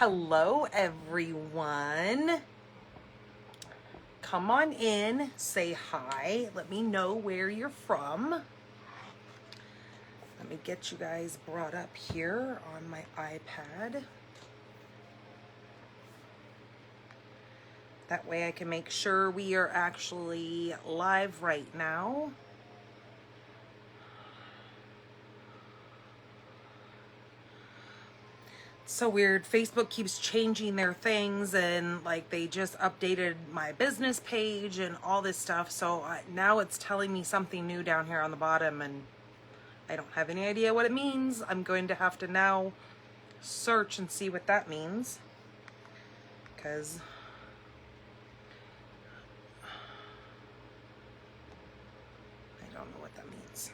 Hello, everyone. Come on in, say hi. Let me know where you're from. Let me get you guys brought up here on my iPad. That way I can make sure we are actually live right now. So weird. Facebook keeps changing their things, and like they just updated my business page and all this stuff. So now it's telling me something new down here on the bottom, and I don't have any idea what it means. I'm going to have to now search and see what that means, because I don't know what that means.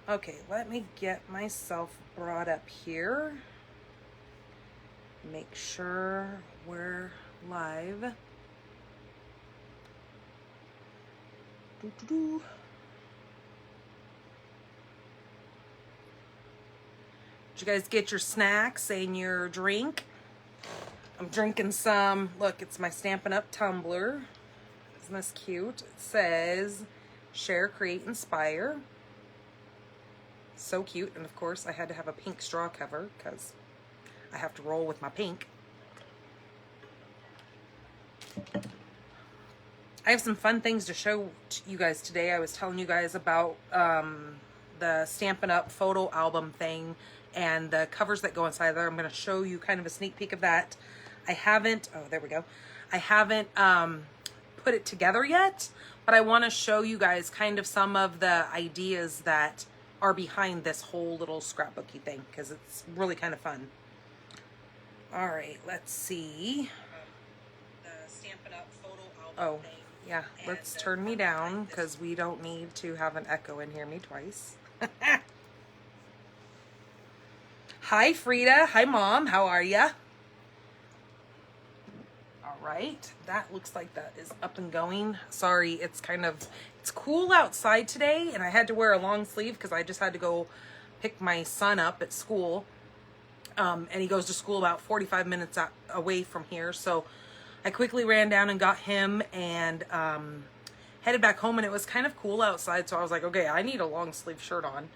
Okay, let me get myself brought up here. Make sure we're live. Doo-doo-doo. Did you guys get your snacks and your drink? I'm drinking some, look, it's my Stampin' Up tumbler. Isn't this cute? It says, share, create, inspire. So cute. And of course I had to have a pink straw cover because I have to roll with my pink. I have some fun things to show you guys today. I was telling you guys about the Stampin' Up photo album thing and the covers that go inside there. I'm going to show you kind of a sneak peek of that. I haven't, oh, there we go. I haven't put it together yet, but I want to show you guys kind of some of the ideas that are behind this whole little scrapbooky thing, because it's really kind of fun. All right, let's see. The Stampin' Up photo album thing. Yeah, let's turn me down because we don't need to have an echo and hear me twice. Hi, Frida. Hi, Mom. How are ya? All right, that looks like that is up and going. Sorry, it's cool outside today, and I had to wear a long sleeve because I just had to go pick my son up at school. And he goes to school about 45 minutes away from here. So I quickly ran down and got him and headed back home, and it was kind of cool outside. So I was like, okay, I need a long sleeve shirt on.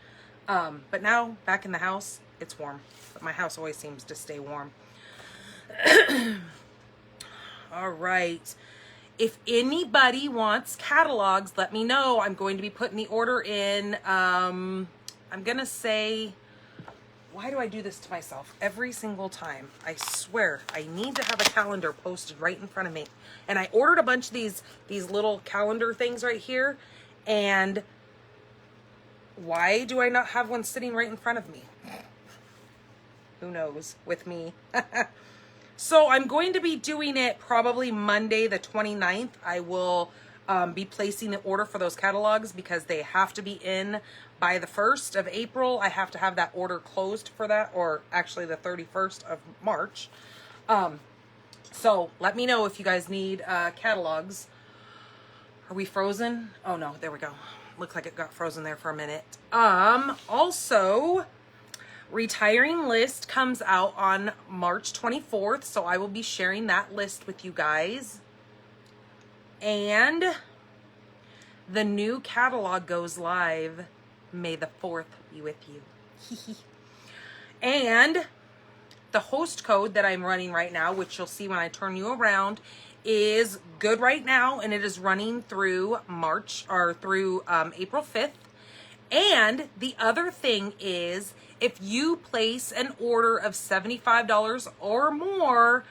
But now back in the house, it's warm. But my house always seems to stay warm. All right. If anybody wants catalogs, let me know. I'm going to be putting the order in. I'm going to say, why do I do this to myself every single time? I swear I need to have a calendar posted right in front of me. And I ordered a bunch of these little calendar things right here. And why do I not have one sitting right in front of me? Who knows with me? So I'm going to be doing it probably Monday the 29th. I will be placing the order for those catalogs because they have to be in by the 1st of April. I have to have that order closed for that, or actually the 31st of March. So let me know if you guys need catalogs. Are we frozen? Oh no, there we go. Looks like it got frozen there for a minute. Also, Retiring list comes out on March 24th, so I will be sharing that list with you guys. And the new catalog goes live May the 4th be with you. And the host code that I'm running right now, which you'll see when I turn you around, is good right now, and it is running through April 5th. And the other thing is, if you place an order of $75 or more,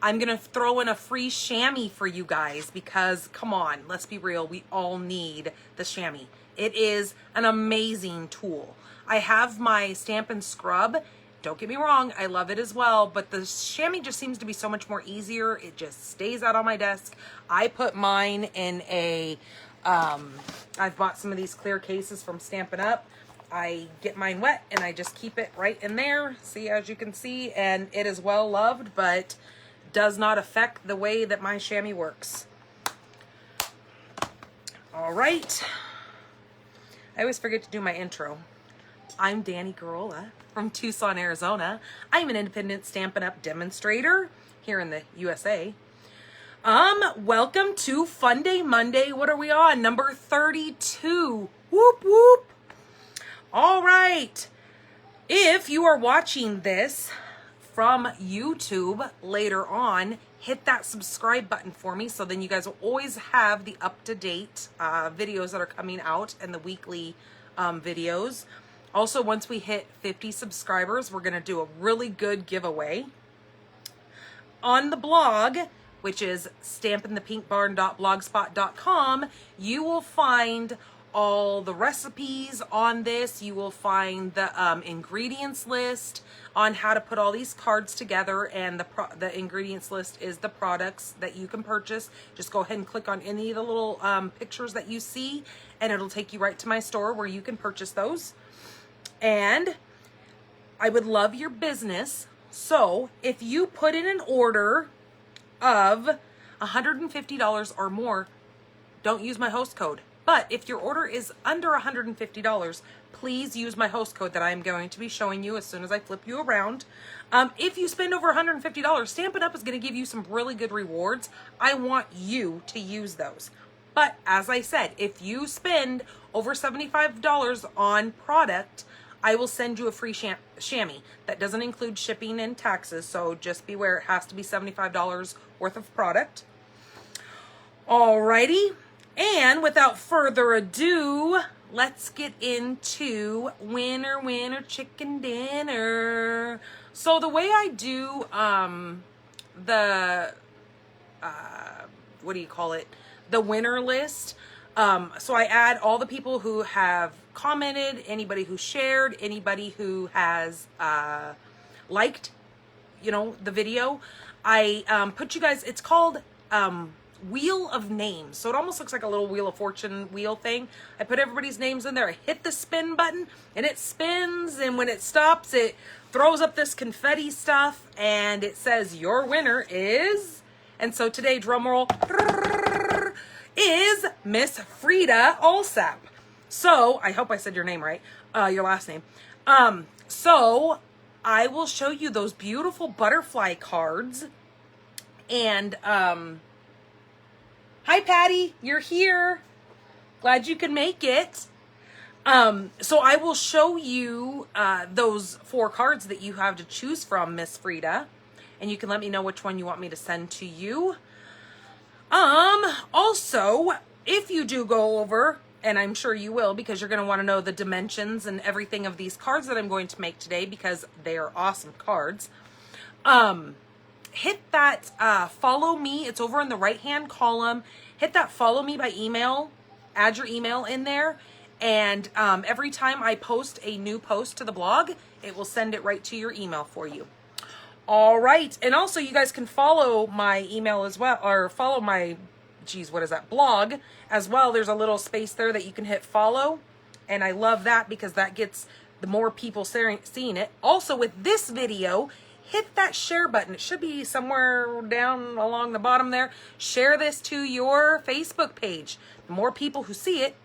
I'm going to throw in a free chamois for you guys because, come on, let's be real. We all need the chamois. It is an amazing tool. I have my Stampin' Scrub. Don't get me wrong, I love it as well, but the chamois just seems to be so much more easier. It just stays out on my desk. I put mine in a, I've bought some of these clear cases from Stampin' Up. I get mine wet and I just keep it right in there. See, as you can see, and it is well loved, but does not affect the way that my chamois works. All right. I always forget to do my intro. I'm Danny Garola from Tucson, Arizona. I'm an independent Stampin' Up! Demonstrator here in the USA. Welcome to Funday Monday. What are we on? Number 32. Whoop, whoop. All right. If you are watching this from YouTube later on, hit that subscribe button for me so then you guys will always have the up-to-date videos that are coming out and the weekly videos. Also, once we hit 50 subscribers, we're going to do a really good giveaway. On the blog, which is stampinthepinkbarn.blogspot.com, you will find all the recipes on this. You will find the ingredients list on how to put all these cards together, and the ingredients list is the products that you can purchase. Just go ahead and click on any of the little pictures that you see, and it'll take you right to my store where you can purchase those. And I would love your business. So if you put in an order of $150 or more, don't use my host code. But if your order is under $150, please use my host code that I am going to be showing you as soon as I flip you around. If you spend over $150, Stampin' Up! Is going to give you some really good rewards. I want you to use those. But as I said, if you spend over $75 on product, I will send you a free chamois. That doesn't include shipping and taxes, so just beware, it has to be $75 worth of product. Alrighty, and without further ado, let's get into winner, winner, chicken dinner. So the way I do the winner list, so I add all the people who have commented, anybody who shared, anybody who has liked, the video. I put you guys, it's called Wheel of Names. So it almost looks like a little Wheel of Fortune wheel thing. I put everybody's names in there. I hit the spin button and it spins, and when it stops, it throws up this confetti stuff and it says your winner is, and so today, drum roll, is Miss Frida Alsap. So I hope I said your name right, your last name. So I will show you those beautiful butterfly cards. And hi Patty, you're here. Glad you can make it. So I will show you those 4 cards that you have to choose from, Miss Frida, and you can let me know which one you want me to send to you. Also, if you do go over, and I'm sure you will, because you're going to want to know the dimensions and everything of these cards that I'm going to make today, because they are awesome cards. Hit that follow me. It's over in the right hand column. Hit that follow me by email. Add your email in there. And every time I post a new post to the blog, it will send it right to your email for you. All right. And also you guys can follow my email as well, or follow my, blog as well. There's a little space there that you can hit follow. And I love that because that gets the more people seeing it. Also with this video, hit that share button. It should be somewhere down along the bottom there. Share this to your Facebook page. The more people who see it,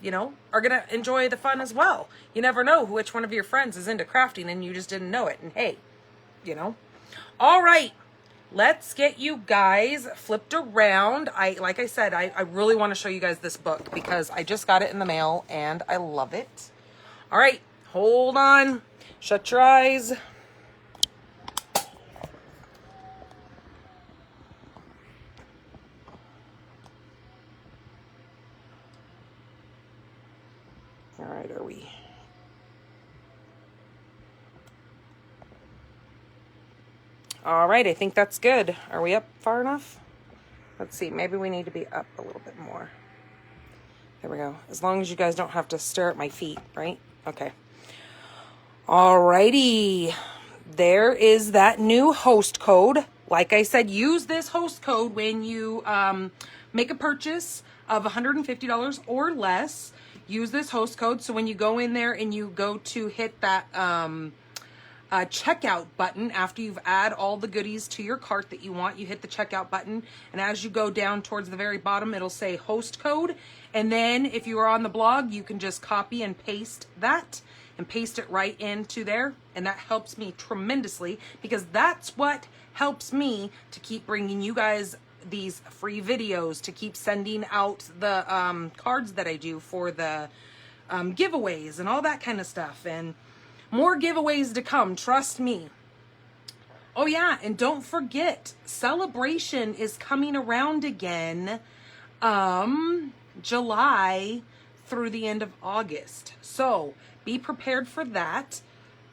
are going to enjoy the fun as well. You never know which one of your friends is into crafting and you just didn't know it. And hey, All right. Let's get you guys flipped around. Like I said, I really want to show you guys this book because I just got it in the mail and I love it. All right. Hold on. Shut your eyes. All right, are we? All right, I think that's good. Are we up far enough? Let's see, maybe we need to be up a little bit more. There we go. As long as you guys don't have to stare at my feet, right? Okay. All righty. There is that new host code. Like I said, use this host code when you make a purchase of $150 or less. Use this host code. So when you go in there and you go to hit that checkout button, after you've added all the goodies to your cart that you want, you hit the checkout button. And as you go down towards the very bottom, it'll say host code. And then if you are on the blog, you can just copy and paste that. and paste it right into there. And that helps me tremendously, because that's what helps me to keep bringing you guys these free videos, to keep sending out the cards that I do for the giveaways and all that kind of stuff. And more giveaways to come, trust me. Oh yeah, and don't forget, Celebration is coming around again, July through the end of August. So be prepared for that.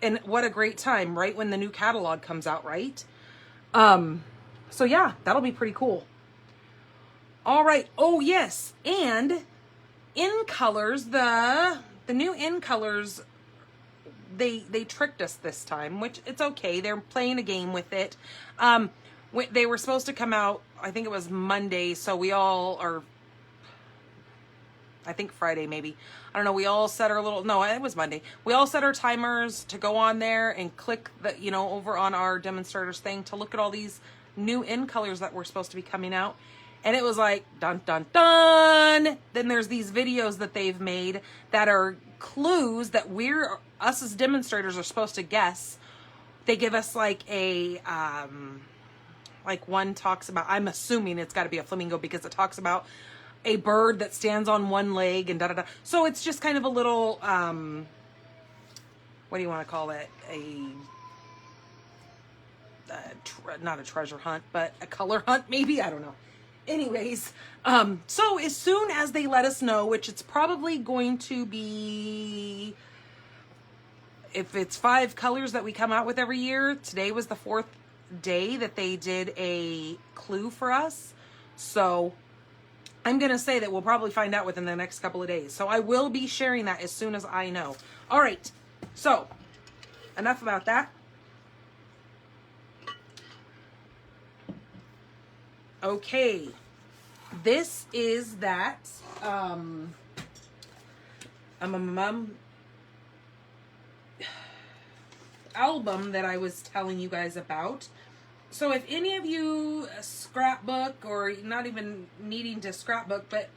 And what a great time, right when the new catalog comes out, right? So yeah, that'll be pretty cool. All right. Oh yes, and in colors, the new in colors, they tricked us this time, which it's okay. They're playing a game with it. They were supposed to come out, I think it was Monday, so we all are, I think Friday maybe. I don't know, we all set our little, no, it was Monday. We all set our timers to go on there and click the, you know, over on our demonstrators thing to look at all these new in colors that were supposed to be coming out. And it was like, dun, dun, dun. Then there's these videos that they've made that are clues that us as demonstrators are supposed to guess. They give us like a, like one talks about, I'm assuming it's got to be a flamingo because it talks about a bird that stands on one leg and da-da-da. So it's just kind of a little, what do you want to call it? Not a treasure hunt, but a color hunt maybe? I don't know. Anyways, so as soon as they let us know, which it's probably going to be, if it's 5 colors that we come out with every year, today was the 4th day that they did a clue for us. So I'm going to say that we'll probably find out within the next couple of days. So I will be sharing that as soon as I know. All right. So enough about that. Okay, this is that album that I was telling you guys about. So if any of you scrapbook, or not even needing to scrapbook, but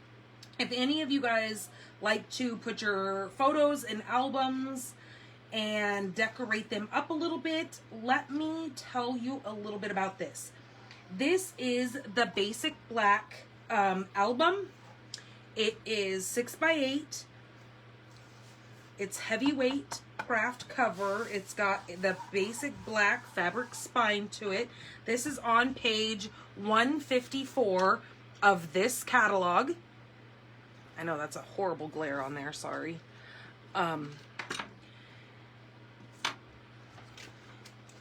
if any of you guys like to put your photos in albums and decorate them up a little bit, let me tell you a little bit about this. This is the Basic Black album. It is 6x8. It's heavyweight craft cover. It's got the Basic Black fabric spine to it. This is on page 154 of this catalog. I know that's a horrible glare on there, sorry.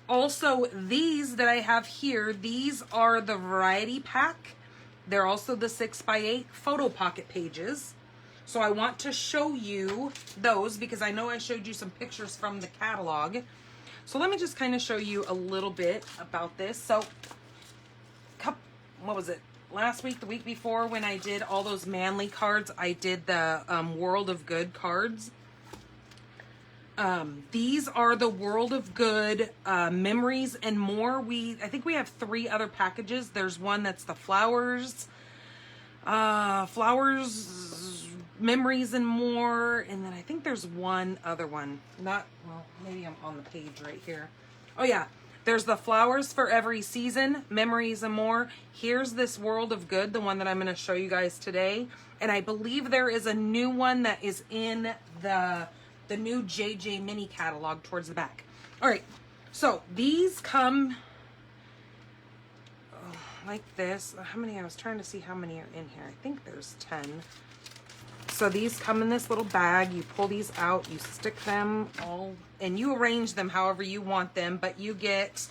Also, these that I have here, these are the variety pack. They're also the 6x8 photo pocket pages. So I want to show you those because I know I showed you some pictures from the catalog. So let me just kind of show you a little bit about this. So, what was it? Last week, the week before, when I did all those manly cards, I did the World of Good cards. These are the World of Good memories and more. I think we have 3 other packages. There's one that's the flowers, memories and more, and then I think there's one other one. Well, maybe I'm on the page right here. Oh yeah, there's the flowers for every season, memories and more. Here's this World of Good, the one that I'm going to show you guys today, and I believe there is a new one that is in the new JJ mini catalog towards the back. All right, so these come like this. How many? I was trying to see how many are in here. I think there's 10. So these come in this little bag. You pull these out, you stick them all, and you arrange them however you want them, but you get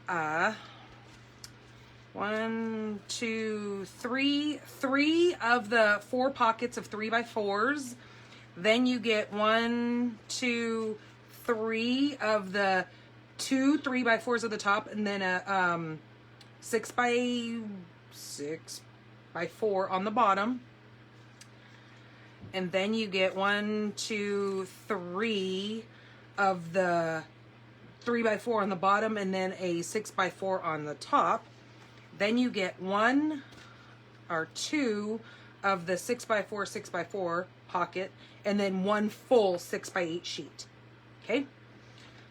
1, 2, 3 of the 4 pockets of 3x4s. Then you get 1, 2, 3 of the 2 3x4s at the top, and then a 6x4 on the bottom. And then you get 1, 2, 3 of the 3x4 on the bottom, and then a 6x4 on the top. Then you get 1 or 2 of the 6x4 pocket, and then 1 full 6x8 sheet. Okay,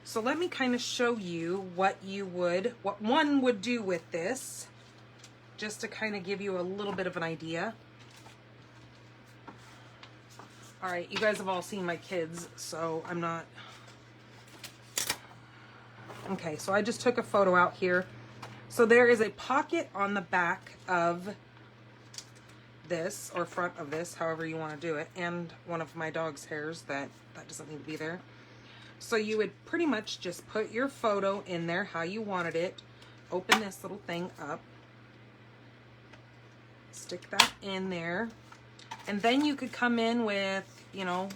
so let me kind of show you what one would do with this, just to kind of give you a little bit of an idea. All right, you guys have all seen my kids, so I'm not... Okay, so I just took a photo out here. So there is a pocket on the back of this, or front of this, however you want to do it, and one of my dog's hairs that doesn't need to be there. So you would pretty much just put your photo in there how you wanted it, open this little thing up, stick that in there, and then you could come in with, you know,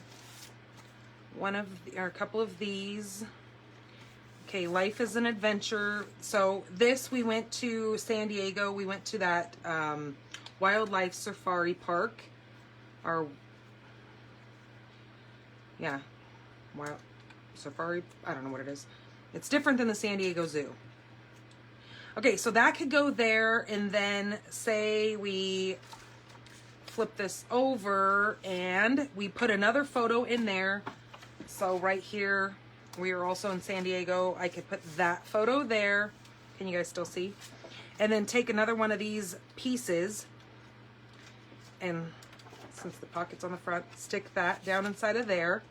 or a couple of these. Okay, life is an adventure. So this, we went to San Diego. We went to that wildlife safari park. Wild safari. I don't know what it is. It's different than the San Diego Zoo. Okay, so that could go there, and then say we flip this over and we put another photo in there. So right here, we are also in San Diego. I could put that photo there. Can you guys still see? And then take another one of these pieces, and since the pocket's on the front, stick that down inside of there.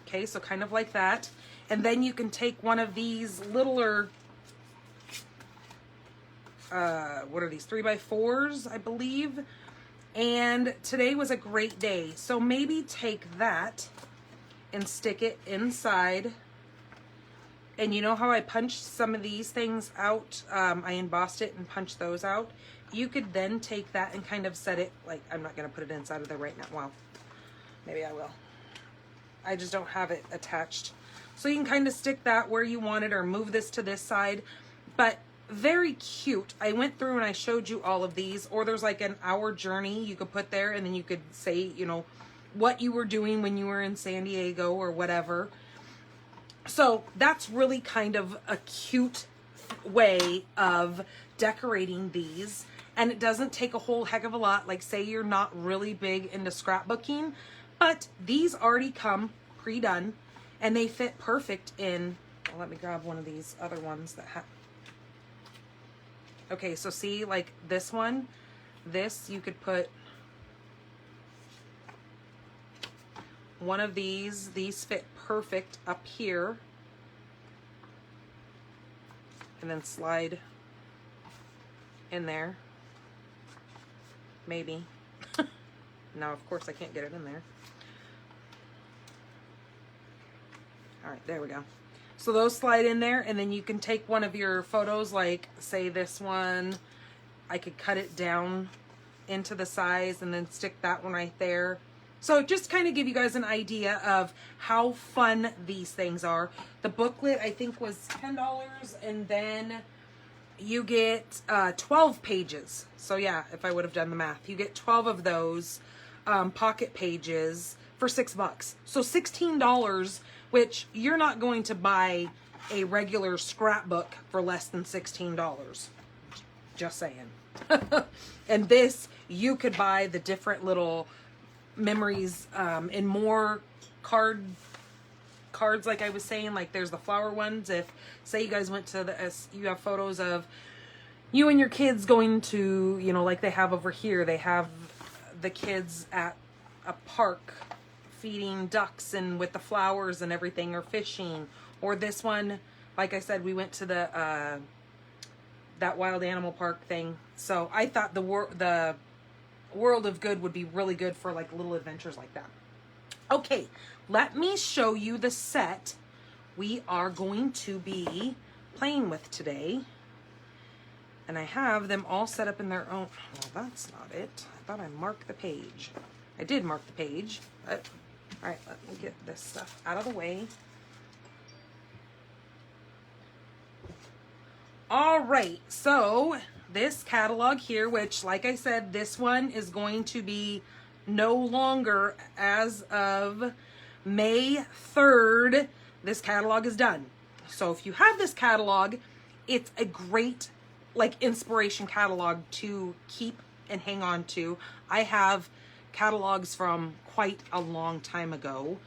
Okay, so kind of like that. And then you can take one of these littler, what are these, 3x4s, I believe. And today was a great day. So maybe take that and stick it inside. And you know how I punched some of these things out? I embossed it and punched those out. You could then take that and kind of set it, like, I'm not going to put it inside of there right now. Well, maybe I will. I just don't have it attached. So you can kind of stick that where you want it, or move this to this side. But very cute. I went through and I showed you all of these. Or there's like an hour journey you could put there, and then you could say, you know, what you were doing when you were in San Diego or whatever. So that's really kind of a cute way of decorating these. And it doesn't take a whole heck of a lot. Like, say you're not really big into scrapbooking, but these already come pre-done and they fit perfect in. Well, let me grab one of these other ones that have. Okay, so see, like this one, this, you could put one of these. These fit perfect up here, and then slide in there. Maybe. Now, of course, I can't get it in there. All right, there we go. So those slide in there, and then you can take one of your photos, like say this one. I could cut it down into the size and then stick that one right there. So just kind of give you guys an idea of how fun these things are. The booklet, I think, was $10, and then you get 12 pages. So yeah, if I would have done the math, you get 12 of those pocket pages for $6. So $16, which you're not going to buy a regular scrapbook for less than $16. Just saying. And this, you could buy the different little memories in more cards, like I was saying. Like there's the flower ones. If say you guys went to you have photos of you and your kids going to, you know, like they have over here, they have the kids at a park feeding ducks and with the flowers and everything, or fishing. Or this one, like I said, we went to the that wild animal park thing. So I thought the World of Good would be really good for like little adventures like that. Okay, let me show you the set we are going to be playing with today. And I have them all set up in their own. Well, that's not it. I thought I marked the page. I did mark the page. But, all right, let me get this stuff out of the way. All right, so this catalog here, which, like I said, this one is going to be no longer as of May 3rd. This catalog is done. So if you have this catalog, it's a great like inspiration catalog to keep and hang on to. I have catalogs from quite a long time ago.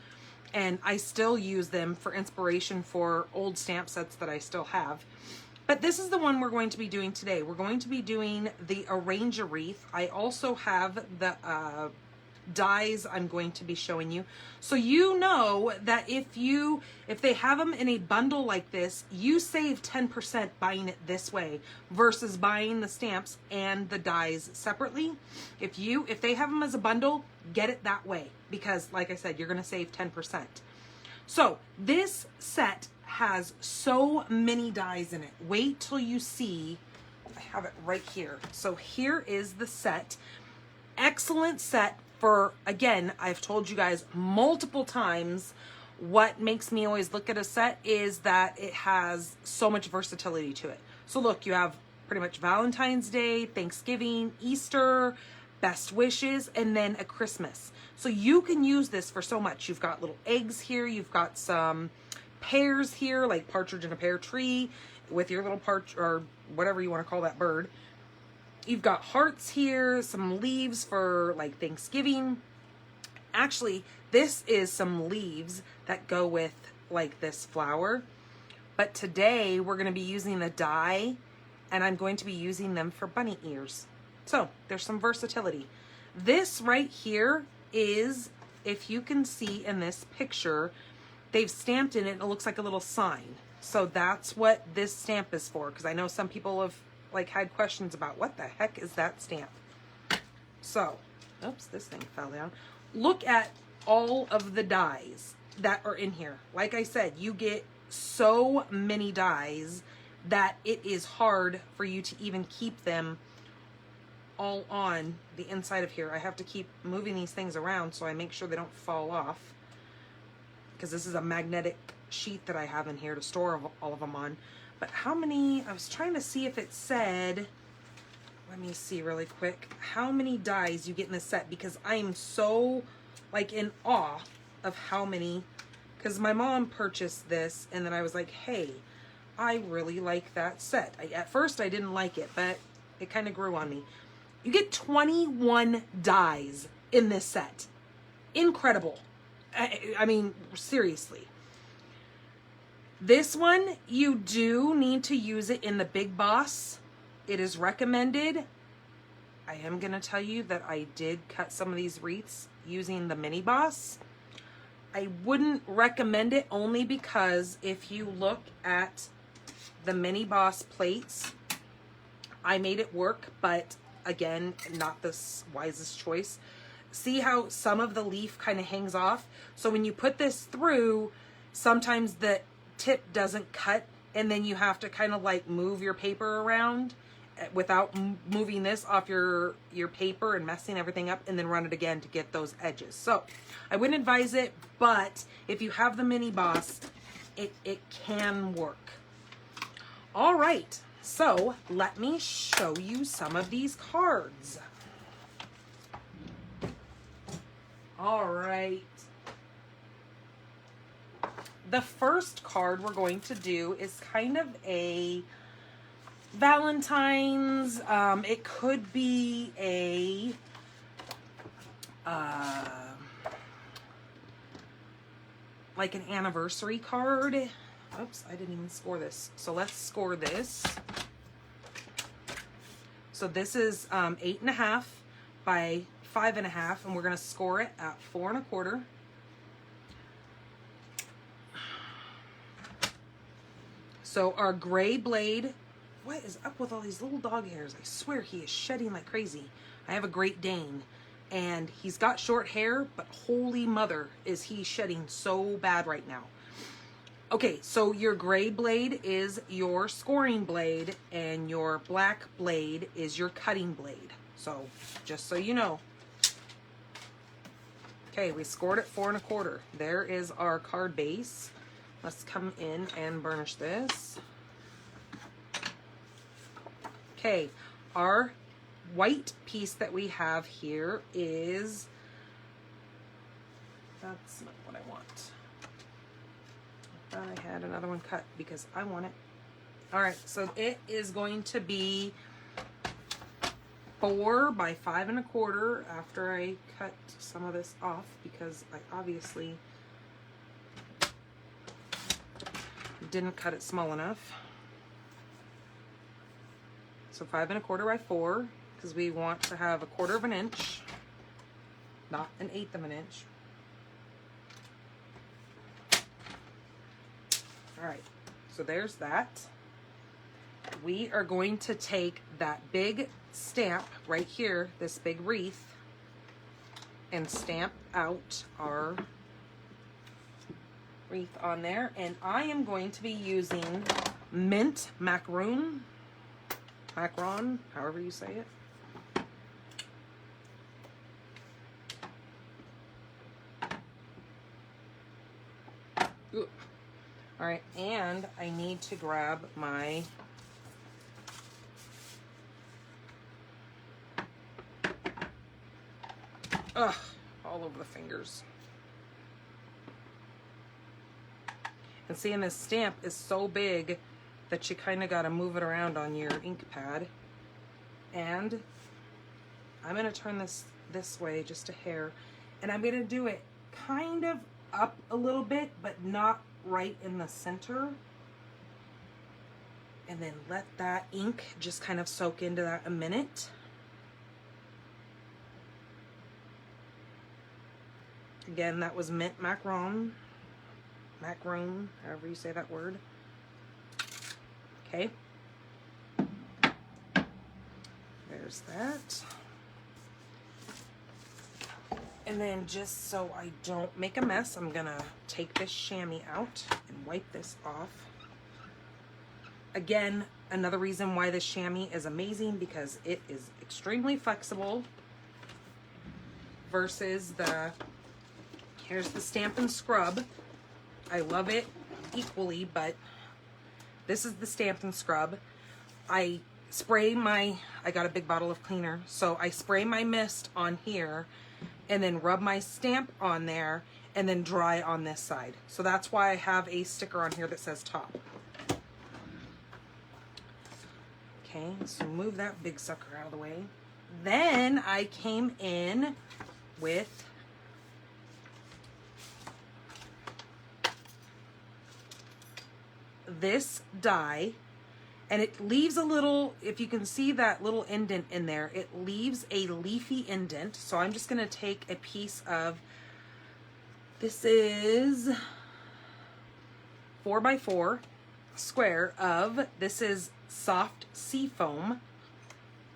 And I still use them for inspiration for old stamp sets that I still have. But this is the one we're going to be doing today. We're going to be doing the A Wreath. I also have the dies I'm going to be showing you. So you know that if they have them in a bundle like this, you save 10% buying it this way versus buying the stamps and the dies separately. If they have them as a bundle, get it that way, because like I said, you're going to save 10%. So this set has so many dies in it. Wait till you see. I have it right here. So here is the set. Excellent set. For, again, I've told you guys multiple times, what makes me always look at a set is that it has so much versatility to it. So look, you have pretty much Valentine's Day, Thanksgiving, Easter, best wishes, and then a Christmas. So you can use this for so much. You've got little eggs here. You've got some pears here, like partridge in a pear tree with your little or whatever you want to call that bird. You've got hearts here, some leaves for like Thanksgiving. Actually, this is some leaves that go with like this flower. But today we're going to be using the die, and I'm going to be using them for bunny ears. So there's some versatility. This right here is, if you can see in this picture, they've stamped in it and it looks like a little sign. So that's what this stamp is for, because I know some people have like had questions about what the heck is that stamp. So, oops, this thing fell down. Look at all of the dies that are in here. Like I said, you get so many dies that it is hard for you to even keep them all on the inside of here. I have to keep moving these things around so I make sure they don't fall off, because this is a magnetic sheet that I have in here to store all of them on. But how many, I was trying to see if it said, let me see really quick, how many dies you get in this set, because I am so like in awe of how many, because my mom purchased this and then I was like, hey, I really like that set. At first I didn't like it, but it kind of grew on me. You get 21 dies in this set. Incredible. I mean, seriously. This one, you do need to use it in the Big Boss. It is recommended. I am going to tell you that I did cut some of these wreaths using the Mini Boss. I wouldn't recommend it only because if you look at the Mini Boss plates, I made it work, but again, not the wisest choice. See how some of the leaf kind of hangs off? So when you put this through, sometimes the tip doesn't cut, and then you have to kind of like move your paper around without moving this off your paper and messing everything up, and then run it again to get those edges. So I wouldn't advise it, but if you have the Mini Boss, it can work. All right, so let me show you some of these cards. All right. The first card we're going to do is kind of a Valentine's. It could be a like an anniversary card. Oops, I didn't even score this. So let's score this. So this is 8.5 by 5.5, and we're going to score it at 4.25. So our gray blade, what is up with all these little dog hairs? I swear he is shedding like crazy. I have a Great Dane, and he's got short hair, but holy mother, is he shedding so bad right now. Okay, so your gray blade is your scoring blade, and your black blade is your cutting blade. So, just so you know. Okay, we scored at 4.25. There is our card base. Let's come in and burnish this. Okay, our white piece that we have here is, that's not what I want. I thought I had another one cut because I want it. All right, so it is going to be 4 by 5.25 after I cut some of this off, because I obviously didn't cut it small enough. So 5 1/4 by 4, because we want to have 1/4 of an inch, not 1/8 of an inch. All right, so there's that. We are going to take that big stamp right here, this big wreath, and stamp out our wreath on there. And I am going to be using mint macaron, however you say it. Ooh. All right, and I need to grab my all over the fingers. And seeing this stamp is so big that you kind of got to move it around on your ink pad. And I'm going to turn this way just a hair, and I'm going to do it kind of up a little bit, but not right in the center. And then let that ink just kind of soak into that a minute. Again, that was mint macaron, however you say that word. Okay. There's that. And then just so I don't make a mess, I'm gonna take this chamois out and wipe this off. Again, another reason why this chamois is amazing, because it is extremely flexible versus here's the Stampin' Scrub. I love it equally, but this is the Stampin' Scrub. I got a big bottle of cleaner, so I spray my mist on here and then rub my stamp on there and then dry on this side. So that's why I have a sticker on here that says top. Okay, so move that big sucker out of the way. Then I came in with this die, and it leaves a little, if you can see that little indent in there, it leaves a leafy indent. So I'm just going to take a piece of, this is 4 by 4 square of, this is soft sea foam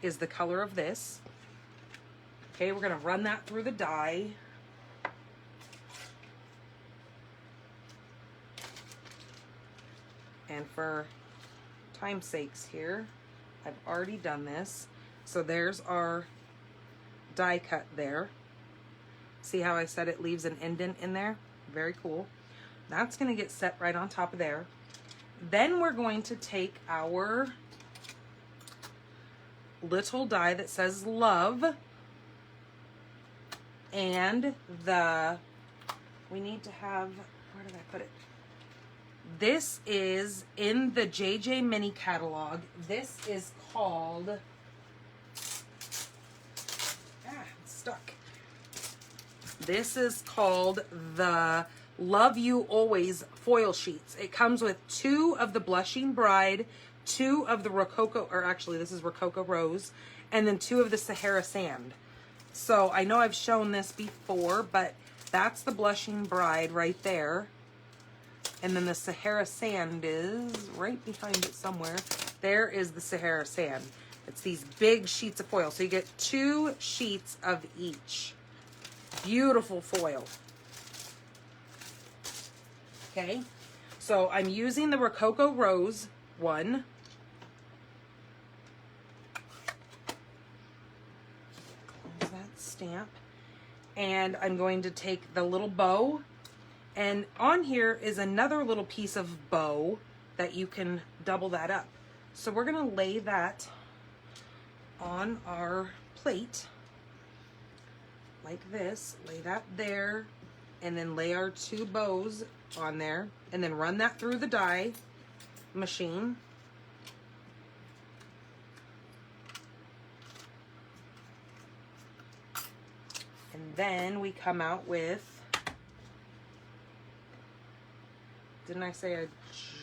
is the color of this. Okay, we're going to run that through the die. And for time's sakes here, I've already done this. So there's our die cut there. See how I said it leaves an indent in there? Very cool. That's going to get set right on top of there. Then we're going to take our little die that says love, and we need to have, where did I put it? This is in the JJ Mini catalog. This is called, it's stuck. This is called the Love You Always foil sheets. It comes with 2 of the Blushing Bride, 2 of the Rococo, or actually this is Rococo Rose, and then 2 of the Sahara Sand. So I know I've shown this before, but that's the Blushing Bride right there. And then the Sahara Sand is right behind it somewhere. There is the Sahara Sand. It's these big sheets of foil. So you get 2 sheets of each. Beautiful foil. Okay, so I'm using the Rococo Rose one. Close that stamp. And I'm going to take the little bow. And on here is another little piece of bow that you can double that up. So we're going to lay that on our plate like this. Lay that there, and then lay our 2 bows on there, and then run that through the die machine. And then we come out with Didn't I say I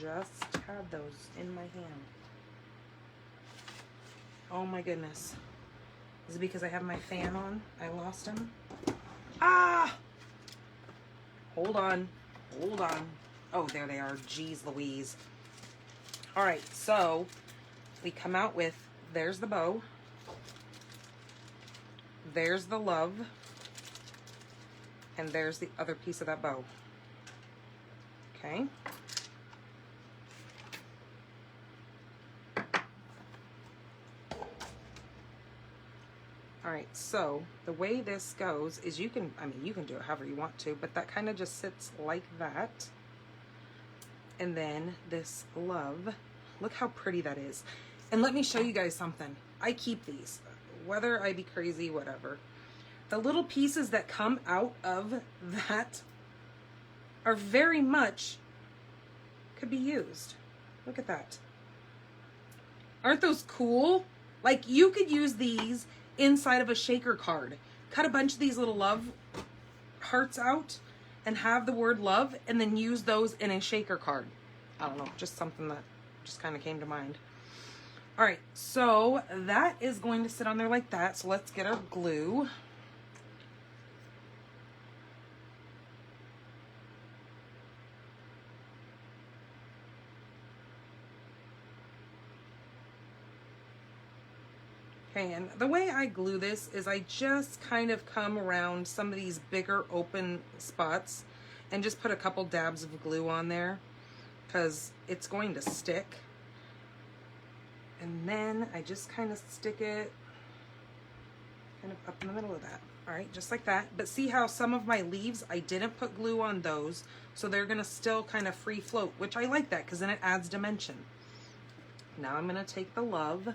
just had those in my hand? Oh my goodness. Is it because I have my fan on? I lost them. Ah! Hold on. Hold on. Oh, there they are. Jeez Louise. All right, so we come out with, there's the bow. There's the love. And there's the other piece of that bow. Okay. All right, so the way this goes is you can, I mean, you can do it however you want to, but that kind of just sits like that. And then this love, look how pretty that is. And let me show you guys something. I keep these, whether I be crazy, whatever. The little pieces that come out of that are very much, could be used. Look at that. Aren't those cool? Like, you could use these inside of a shaker card. Cut a bunch of these little love hearts out and have the word love, and then use those in a shaker card. I don't know, just something that just kind of came to mind. All right, so that is going to sit on there like that. So let's get our glue. Okay, and the way I glue this is I just kind of come around some of these bigger open spots and just put a couple dabs of glue on there because it's going to stick. And then I just kind of stick it kind of up in the middle of that. All right, just like that. But see how some of my leaves, I didn't put glue on those, so they're gonna still kind of free float, which I like that because then it adds dimension. Now I'm gonna take the love.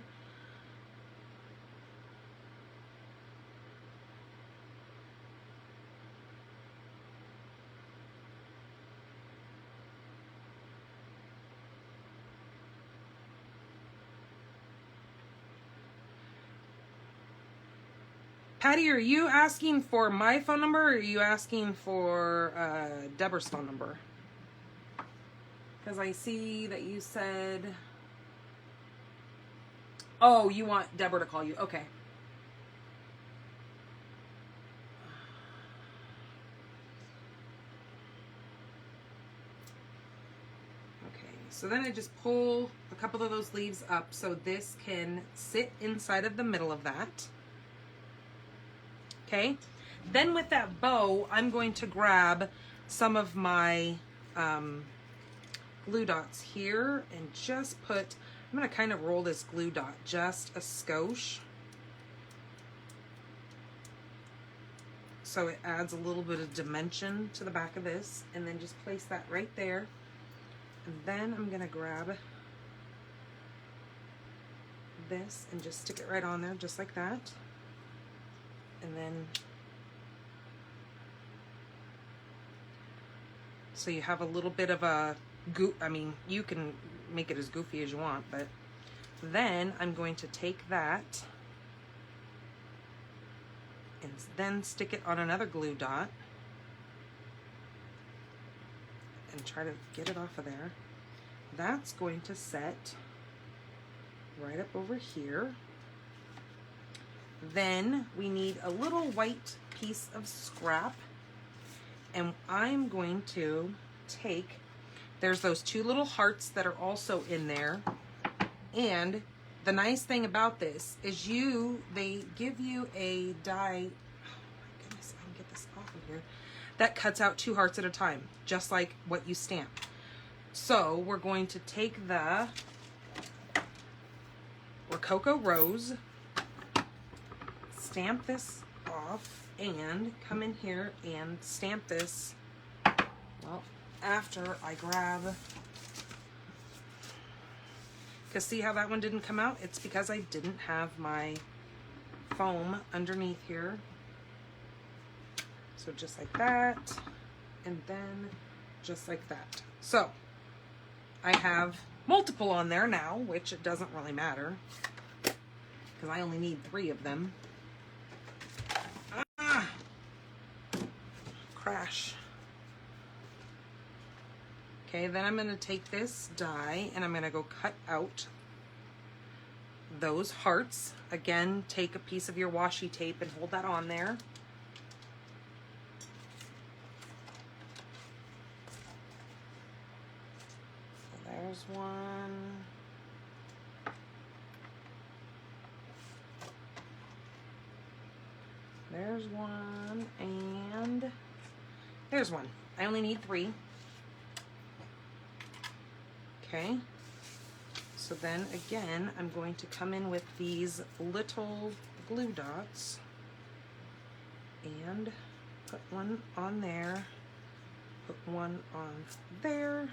Patty, are you asking for my phone number or are you asking for Deborah's phone number? Because I see that you said, oh, you want Deborah to call you. Okay. Okay, so then I just pull a couple of those leaves up so this can sit inside of the middle of that. Okay, then with that bow, I'm going to grab some of my glue dots here and just put, I'm going to kind of roll this glue dot just a skosh. So it adds a little bit of dimension to the back of this, and then just place that right there. And then I'm going to grab this and just stick it right on there just like that. And then, so you have a little bit of a I mean, you can make it as goofy as you want, but then I'm going to take that and then stick it on another glue dot and try to get it off of there. That's going to set right up over here. Then we need a little white piece of scrap, and I'm going to take, there's those two little hearts that are also in there, and the nice thing about this is they give you a die, oh my goodness, I can get this off of here, that cuts out 2 hearts at a time, just like what you stamp. So we're going to take the Rococo Rose, stamp this off, and come in here and stamp this, well, after I grab, because see how that one didn't come out? It's because I didn't have my foam underneath here. So just like that, and then just like that. So I have multiple on there now, which it doesn't really matter because I only need 3 of them. Crash. Okay, then I'm going to take this die and I'm going to go cut out those hearts. Again, take a piece of your washi tape and hold that on there. So there's one. There's one, and there's one. I only need 3. Okay, so then again, I'm going to come in with these little glue dots and put one on there, put one on there,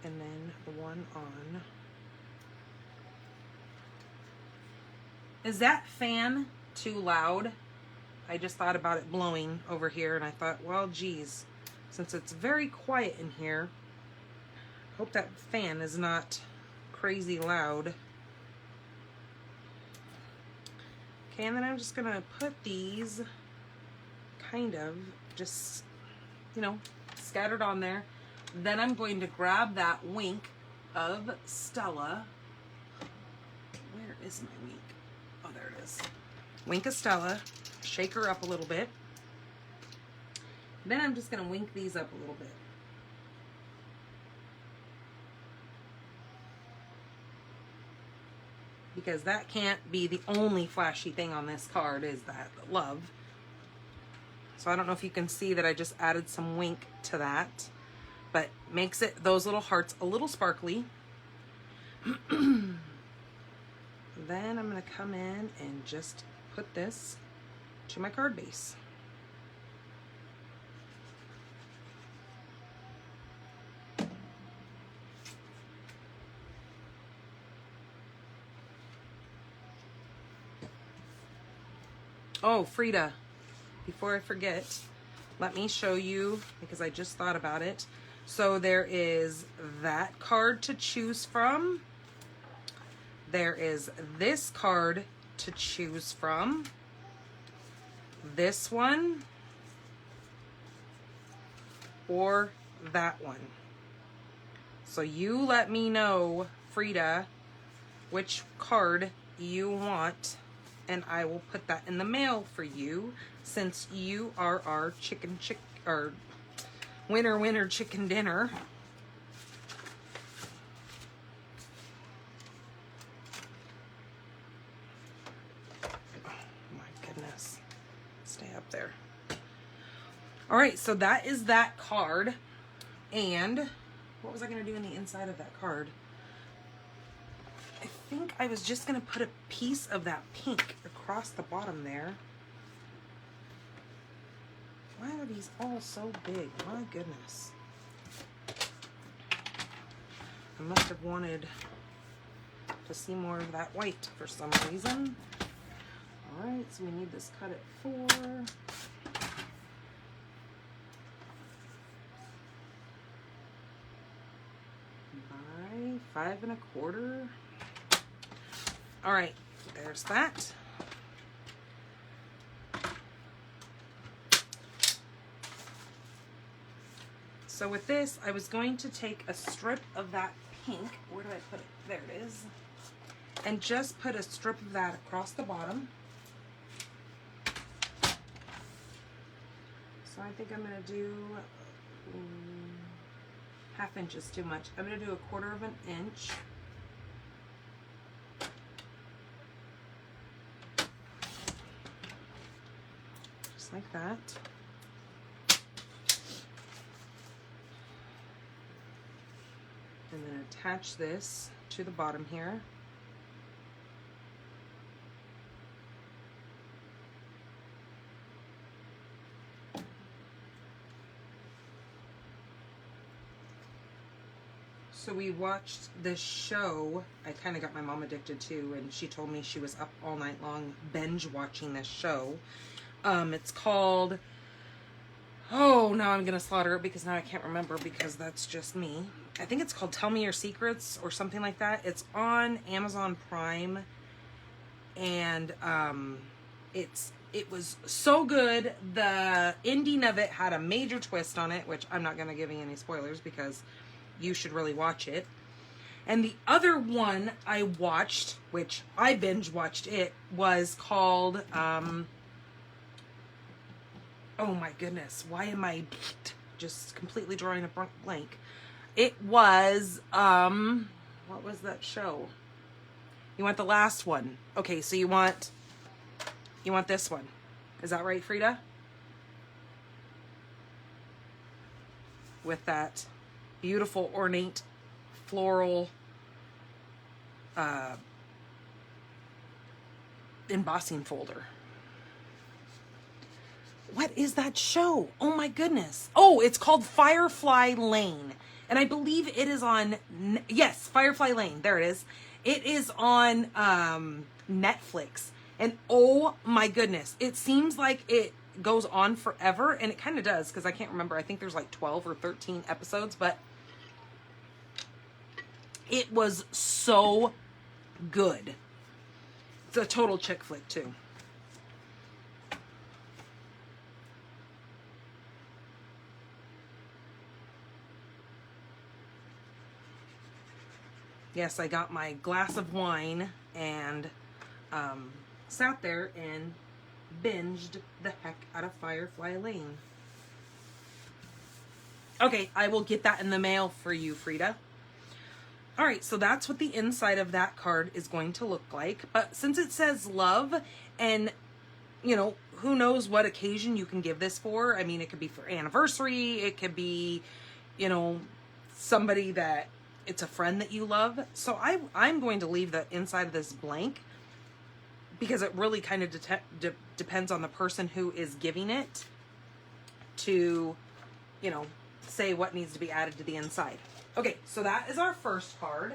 and then one on. Is that fan too loud? I just thought about it blowing over here and I thought, well, geez, since it's very quiet in here, hope that fan is not crazy loud. Okay, and then I'm just gonna put these kind of just, you know, scattered on there. Then I'm going to grab that wink of Stella. Where is my wink? Oh, there it is. Wink of Stella, shake her up a little bit. Then I'm just gonna wink these up a little bit. Because that can't be the only flashy thing on this card, is that love. So I don't know if you can see that I just added some wink to that, but makes it, those little hearts, a little sparkly. Then I'm gonna come in and just put this to my card base. Oh, Frida, before I forget, let me show you, because I just thought about it. So there is that card to choose from. There is this card to choose from. This one. Or that one. So you let me know, Frida, which card you want, and I will put that in the mail for you, since you are our or winner chicken dinner. Oh my goodness. Stay up there. All right, so that is that card. And what was I going to do in the inside of that card? I think I was just going to put a piece of that pink across the bottom there. Why are these all so big? My goodness. I must have wanted to see more of that white for some reason. All right, so we need this cut at 4. 5 1/4. All right, there's that. So with this, I was going to take a strip of that pink. Where did I put it? There it is. And just put a strip of that across the bottom. So I think I'm going to do 1/2 inch is too much. I'm going to do 1/4 inch. Just like that. And then attach this to the bottom here. So we watched this show. I kind of got my mom addicted to, and she told me she was up all night long binge watching this show. It's called, oh, now I'm gonna slaughter it because now I can't remember, because that's just me. I think it's called Tell Me Your Secrets or something like that. It's on Amazon Prime, and It was so good. The ending of it had a major twist on it, which I'm not going to give you any spoilers because you should really watch it. And the other one I watched, which I binge watched it, was called, oh my goodness, why am I just completely drawing a blank? It was, what was that show? You want the last one. Okay, so you want this one. Is that right, Frida? With that beautiful ornate floral embossing folder. What is that show? Oh my goodness. Oh, it's called Firefly Lane. And I believe it is on, yes, Firefly Lane. There it is. It is on Netflix. And oh my goodness, it seems like it goes on forever. And it kind of does, because I can't remember. I think there's like 12 or 13 episodes. But it was so good. It's a total chick flick too. Yes, I got my glass of wine and sat there and binged the heck out of Firefly Lane. Okay, I will get that in the mail for you, Frida. All right, so that's what the inside of that card is going to look like. But since it says love, and, you know, who knows what occasion you can give this for. I mean, it could be for anniversary. It could be, you know, somebody that, it's a friend that you love. So I'm going to leave the inside of this blank because it really kind of depends on the person who is giving it to, you know, say what needs to be added to the inside. Okay, so that is our first card.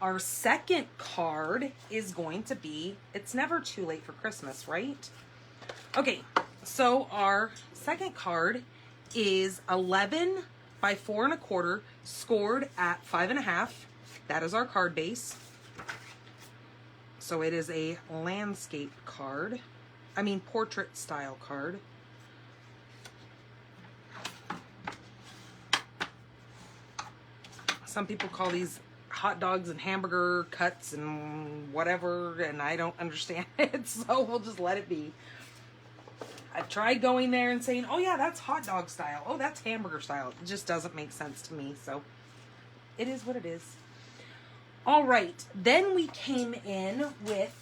Our second card is going to be, it's never too late for Christmas, right? Okay, so our second card is 11 by 4 1/4, scored at 5 1/2. That is our card base. So it is a landscape card. I mean, portrait style card. Some people call these hot dogs and hamburger cuts and whatever, and I don't understand it, so we'll just let it be. I've tried going there and saying, oh yeah, that's hot dog style. Oh, that's hamburger style. It just doesn't make sense to me, so it is what it is. All right, then we came in with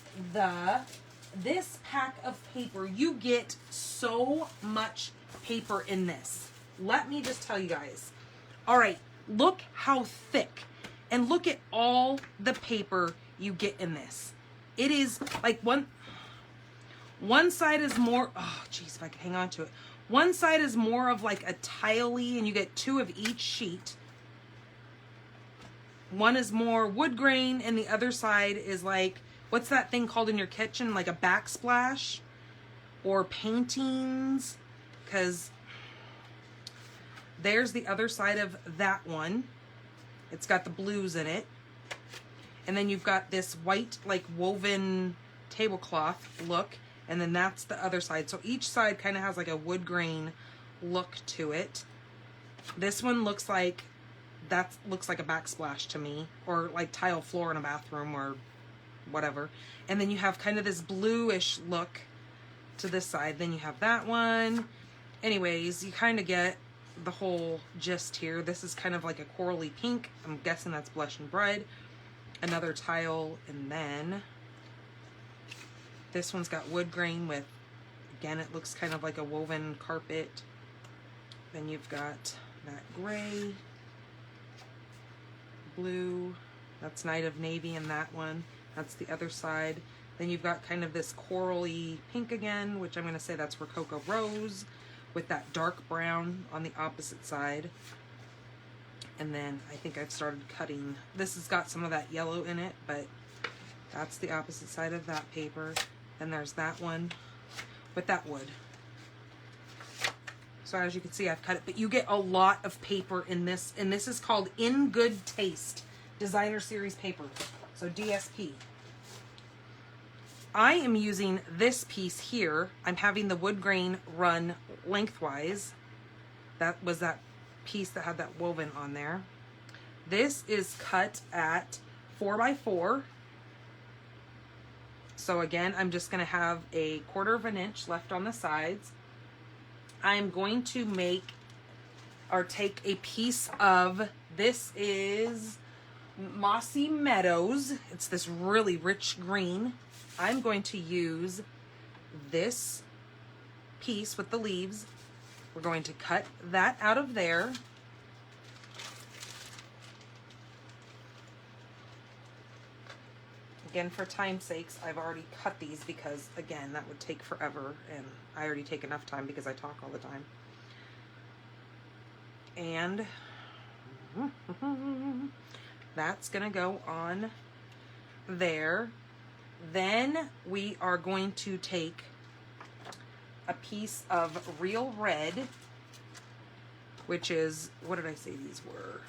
this pack of paper. You get so much paper in this. Let me just tell you guys. All right, look how thick, and look at all the paper you get in this. It is like one side is more, oh geez, if I could hang on to it. One side is more of like a tiley, and you get 2 of each sheet. One is more wood grain, and the other side is like, what's that thing called in your kitchen? Like a backsplash or paintings, because there's the other side of that one. It's got the blues in it. And then you've got this white, like woven tablecloth look. And then that's the other side. So each side kind of has like a wood grain look to it. This one looks like, that looks like a backsplash to me. Or like tile floor in a bathroom or whatever. And then you have kind of this bluish look to this side. Then you have that one. Anyways, you kind of get the whole gist here. This is kind of like a corally pink. I'm guessing that's Blush and Bread. Another tile, and then this one's got wood grain with, again, it looks kind of like a woven carpet. Then you've got that gray, blue, that's Night of Navy in that one. That's the other side. Then you've got kind of this corally pink again, which I'm going to say that's Rococo Rose, with that dark brown on the opposite side. And then I think I've started cutting. This has got some of that yellow in it, but that's the opposite side of that paper. Then there's that one with that wood. So as you can see, I've cut it, but you get a lot of paper in this, and this is called In Good Taste Designer Series paper. So DSP. I am using this piece here. I'm having the wood grain run lengthwise. That was that piece that had that woven on there. This is cut at 4x4. So again, I'm just gonna have a 1/4 of an inch left on the sides. I'm going to make or take a piece of, this is Mossy Meadows. It's this really rich green. I'm going to use this piece with the leaves. We're going to cut that out of there. Again, for time's sakes, I've already cut these because, again, that would take forever, and I already take enough time because I talk all the time. And that's gonna go on there. Then we are going to take a piece of real red, which is, what did I say these were?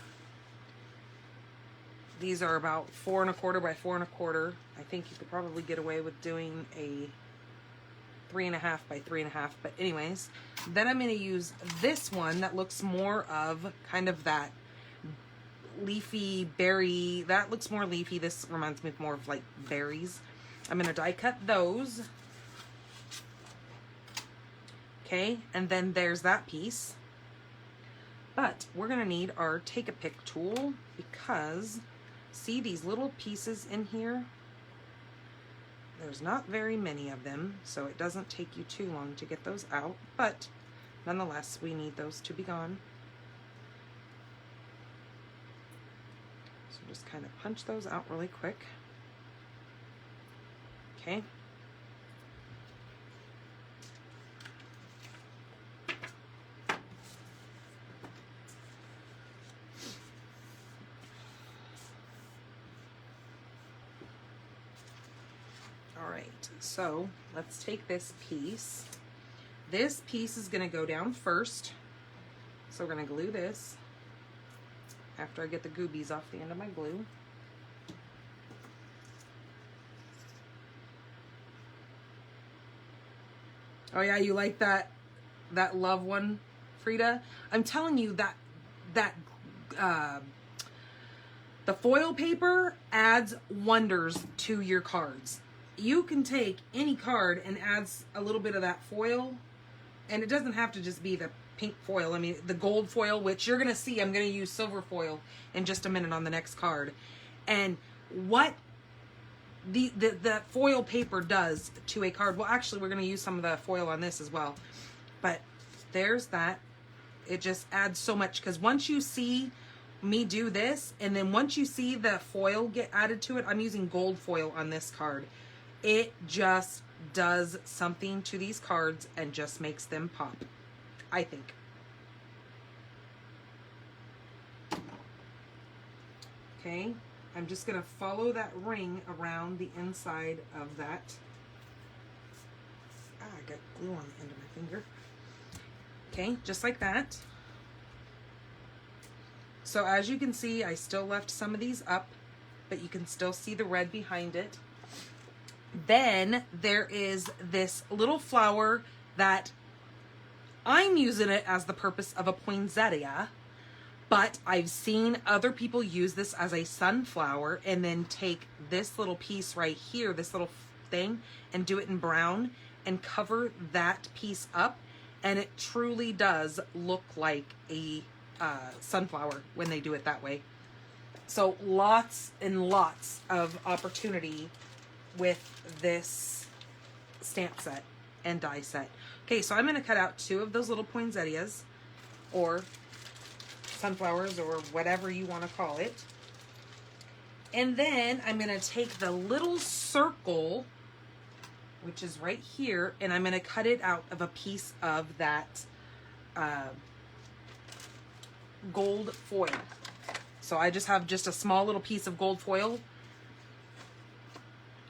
These are about 4 1/4 by 4 1/4. I think you could probably get away with doing a 3 1/2 by 3 1/2, but anyways, then I'm going to use this one that looks more of kind of that leafy berry. That looks more leafy. This reminds me more of like berries. I'm going to die cut those. Okay, and then there's that piece. But we're going to need our take-a-pick tool because see these little pieces in here? There's not very many of them, so it doesn't take you too long to get those out, but nonetheless, we need those to be gone. So just kind of punch those out really quick. Okay. So let's take this piece. This piece is going to go down first. So we're going to glue this after I get the goobies off the end of my glue. Oh yeah, you like that love one, Frida? I'm telling you that the foil paper adds wonders to your cards. You can take any card and adds a little bit of that foil, and it doesn't have to just be the pink foil. I mean, the gold foil, which you're going to see, I'm going to use silver foil in just a minute on the next card. And what the foil paper does to a card, well, actually, we're going to use some of the foil on this as well. But there's that. It just adds so much, because once you see me do this, and then once you see the foil get added to it, I'm using gold foil on this card. It just does something to these cards and just makes them pop, I think. Okay, I'm just going to follow that ring around the inside of that. Ah, I got glue on the end of my finger. Okay, just like that. So as you can see, I still left some of these up, but you can still see the red behind it. Then there is this little flower that I'm using it as the purpose of a poinsettia, but I've seen other people use this as a sunflower and then take this little piece right here, this little thing, and do it in brown and cover that piece up, and it truly does look like a sunflower when they do it that way. So lots and lots of opportunity with this stamp set and die set. Okay, so I'm going to cut out 2 of those little poinsettias, or sunflowers, or whatever you want to call it. And then I'm going to take the little circle, which is right here, and I'm going to cut it out of a piece of that gold foil. So I just have just a small little piece of gold foil,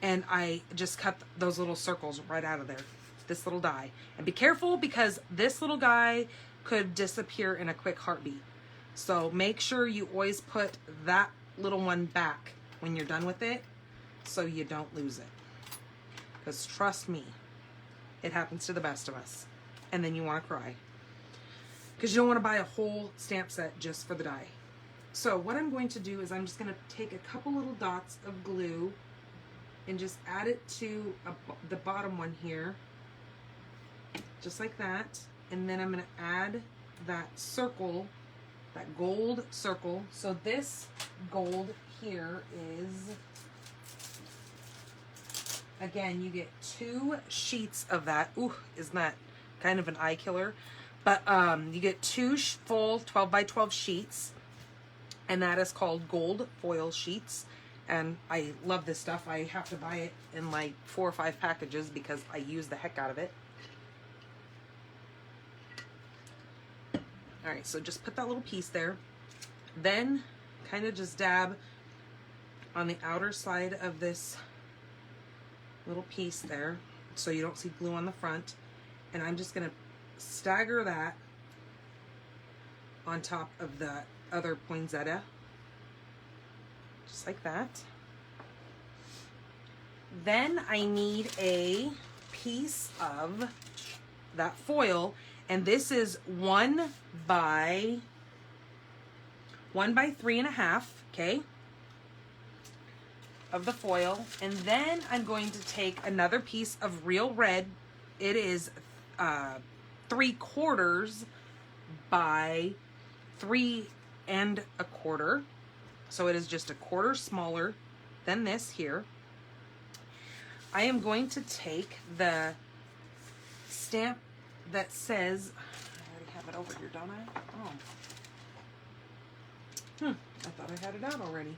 and I just cut those little circles right out of there, this little die. And be careful, because this little guy could disappear in a quick heartbeat. So make sure you always put that little one back when you're done with it, so you don't lose it. Because trust me, it happens to the best of us. And then you want to cry. Because you don't want to buy a whole stamp set just for the die. So what I'm going to do is I'm just going to take a couple little dots of glue and just add it to the bottom one here. Just like that. And then I'm going to add that circle, that gold circle. So this gold here is, again, you get 2 sheets of that. Ooh, isn't that kind of an eye killer? But you get 2 full 12 by 12 sheets, and that is called gold foil sheets. And I love this stuff. I have to buy it in like 4 or 5 packages because I use the heck out of it. All right, so just put that little piece there. Then kind of just dab on the outer side of this little piece there so you don't see glue on the front. And I'm just gonna stagger that on top of the other poinsettia. Just like that. Then I need a piece of that foil, and this is 1 by 3.5, okay, of the foil. And then I'm going to take another piece of real red. It is 3/4 by 3.25. So it is just 1/4 smaller than this here. I am going to take the stamp that says, I already have it over here, don't I? Oh. I thought I had it out already.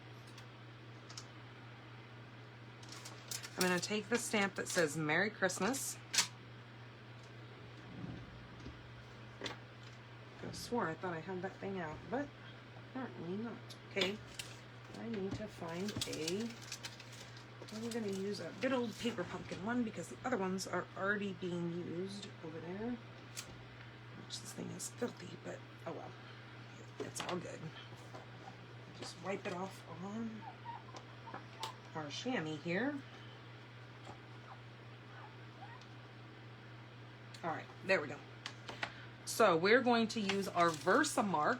I'm going to take the stamp that says Merry Christmas. I swore I thought I had that thing out, but apparently not. Okay, I need to find I'm going to use a good old paper pumpkin one because the other ones are already being used over there. Which this thing is filthy, but oh well. It's all good. Just wipe it off on our chamois here. Alright, there we go. So we're going to use our Versamark.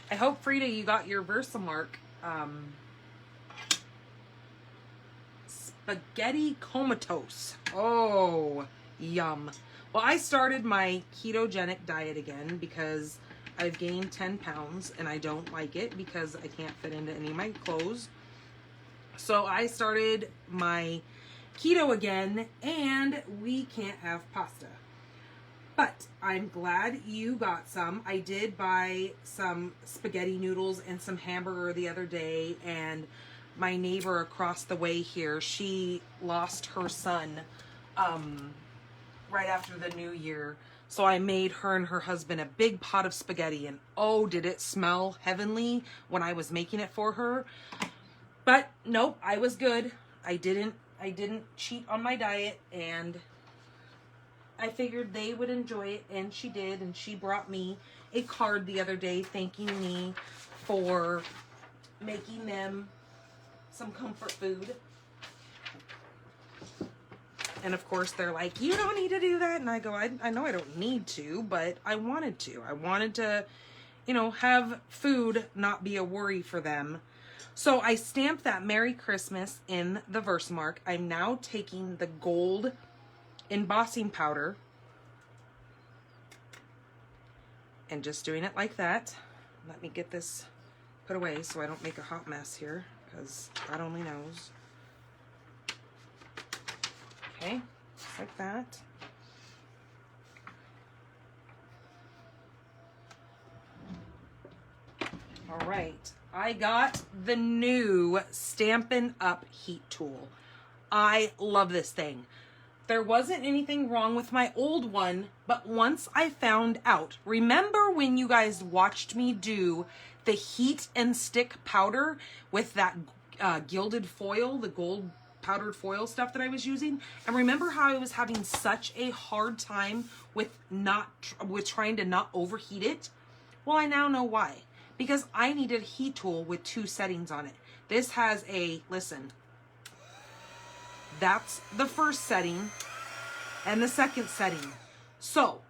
I hope, Frida, you got your Versamark spaghetti comatose. Oh, yum. Well, I started my ketogenic diet again because I've gained 10 pounds and I don't like it because I can't fit into any of my clothes. So I started my keto again and we can't have pasta. But I'm glad you got some. I did buy some spaghetti noodles and some hamburger the other day, and my neighbor across the way here, she lost her son right after the new year. So I made her and her husband a big pot of spaghetti, and oh, did it smell heavenly when I was making it for her. But nope, I was good. I didn't cheat on my diet, and I figured they would enjoy it, and she did, and she brought me a card the other day thanking me for making them some comfort food. And of course they're like, you don't need to do that. And I go, I know I don't need to, but I wanted to. I wanted to, you know, have food not be a worry for them. So I stamped that Merry Christmas in the Versamark. I'm now taking the gold embossing powder and just doing it like that. Let me get this put away so I don't make a hot mess here, because God only knows. Okay, just like that. All right, I got the new Stampin' Up! Heat tool. I love this thing. There wasn't anything wrong with my old one, but once I found out, remember when you guys watched me do the heat and stick powder with that gilded foil, the gold powdered foil stuff that I was using? And remember how I was having such a hard time with trying to not overheat it? Well, I now know why. Because I needed a heat tool with 2 settings on it. This has a, listen, That's the first setting and the second setting. So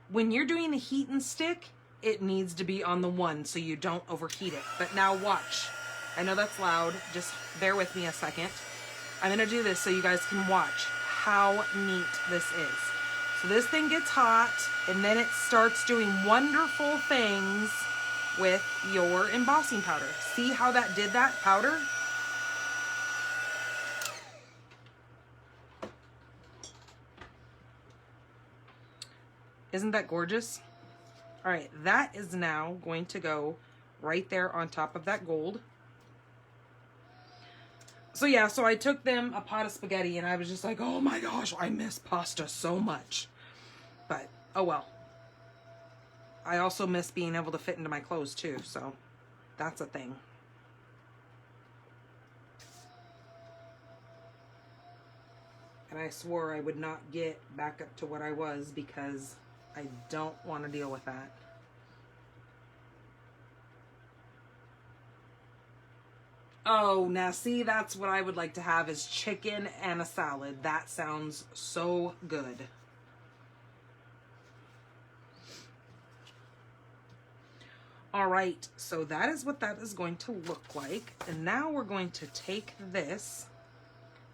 when you're doing the heat and stick, it needs to be on the 1 so you don't overheat it. But now watch. I know that's loud. Just bear with me a second. I'm going to do this so you guys can watch how neat this is. So this thing gets hot, and then it starts doing wonderful things with your embossing powder. See how that did that powder? Isn't that gorgeous? All right, that is now going to go right there on top of that gold. So yeah, so I took them a pot of spaghetti and I was just like, oh my gosh, I miss pasta so much. But, oh well. I also miss being able to fit into my clothes too, so that's a thing. And I swore I would not get back up to what I was because I don't want to deal with that. Oh, now see, that's what I would like to have is chicken and a salad. That sounds so good. All right, so that is what that is going to look like. And now we're going to take this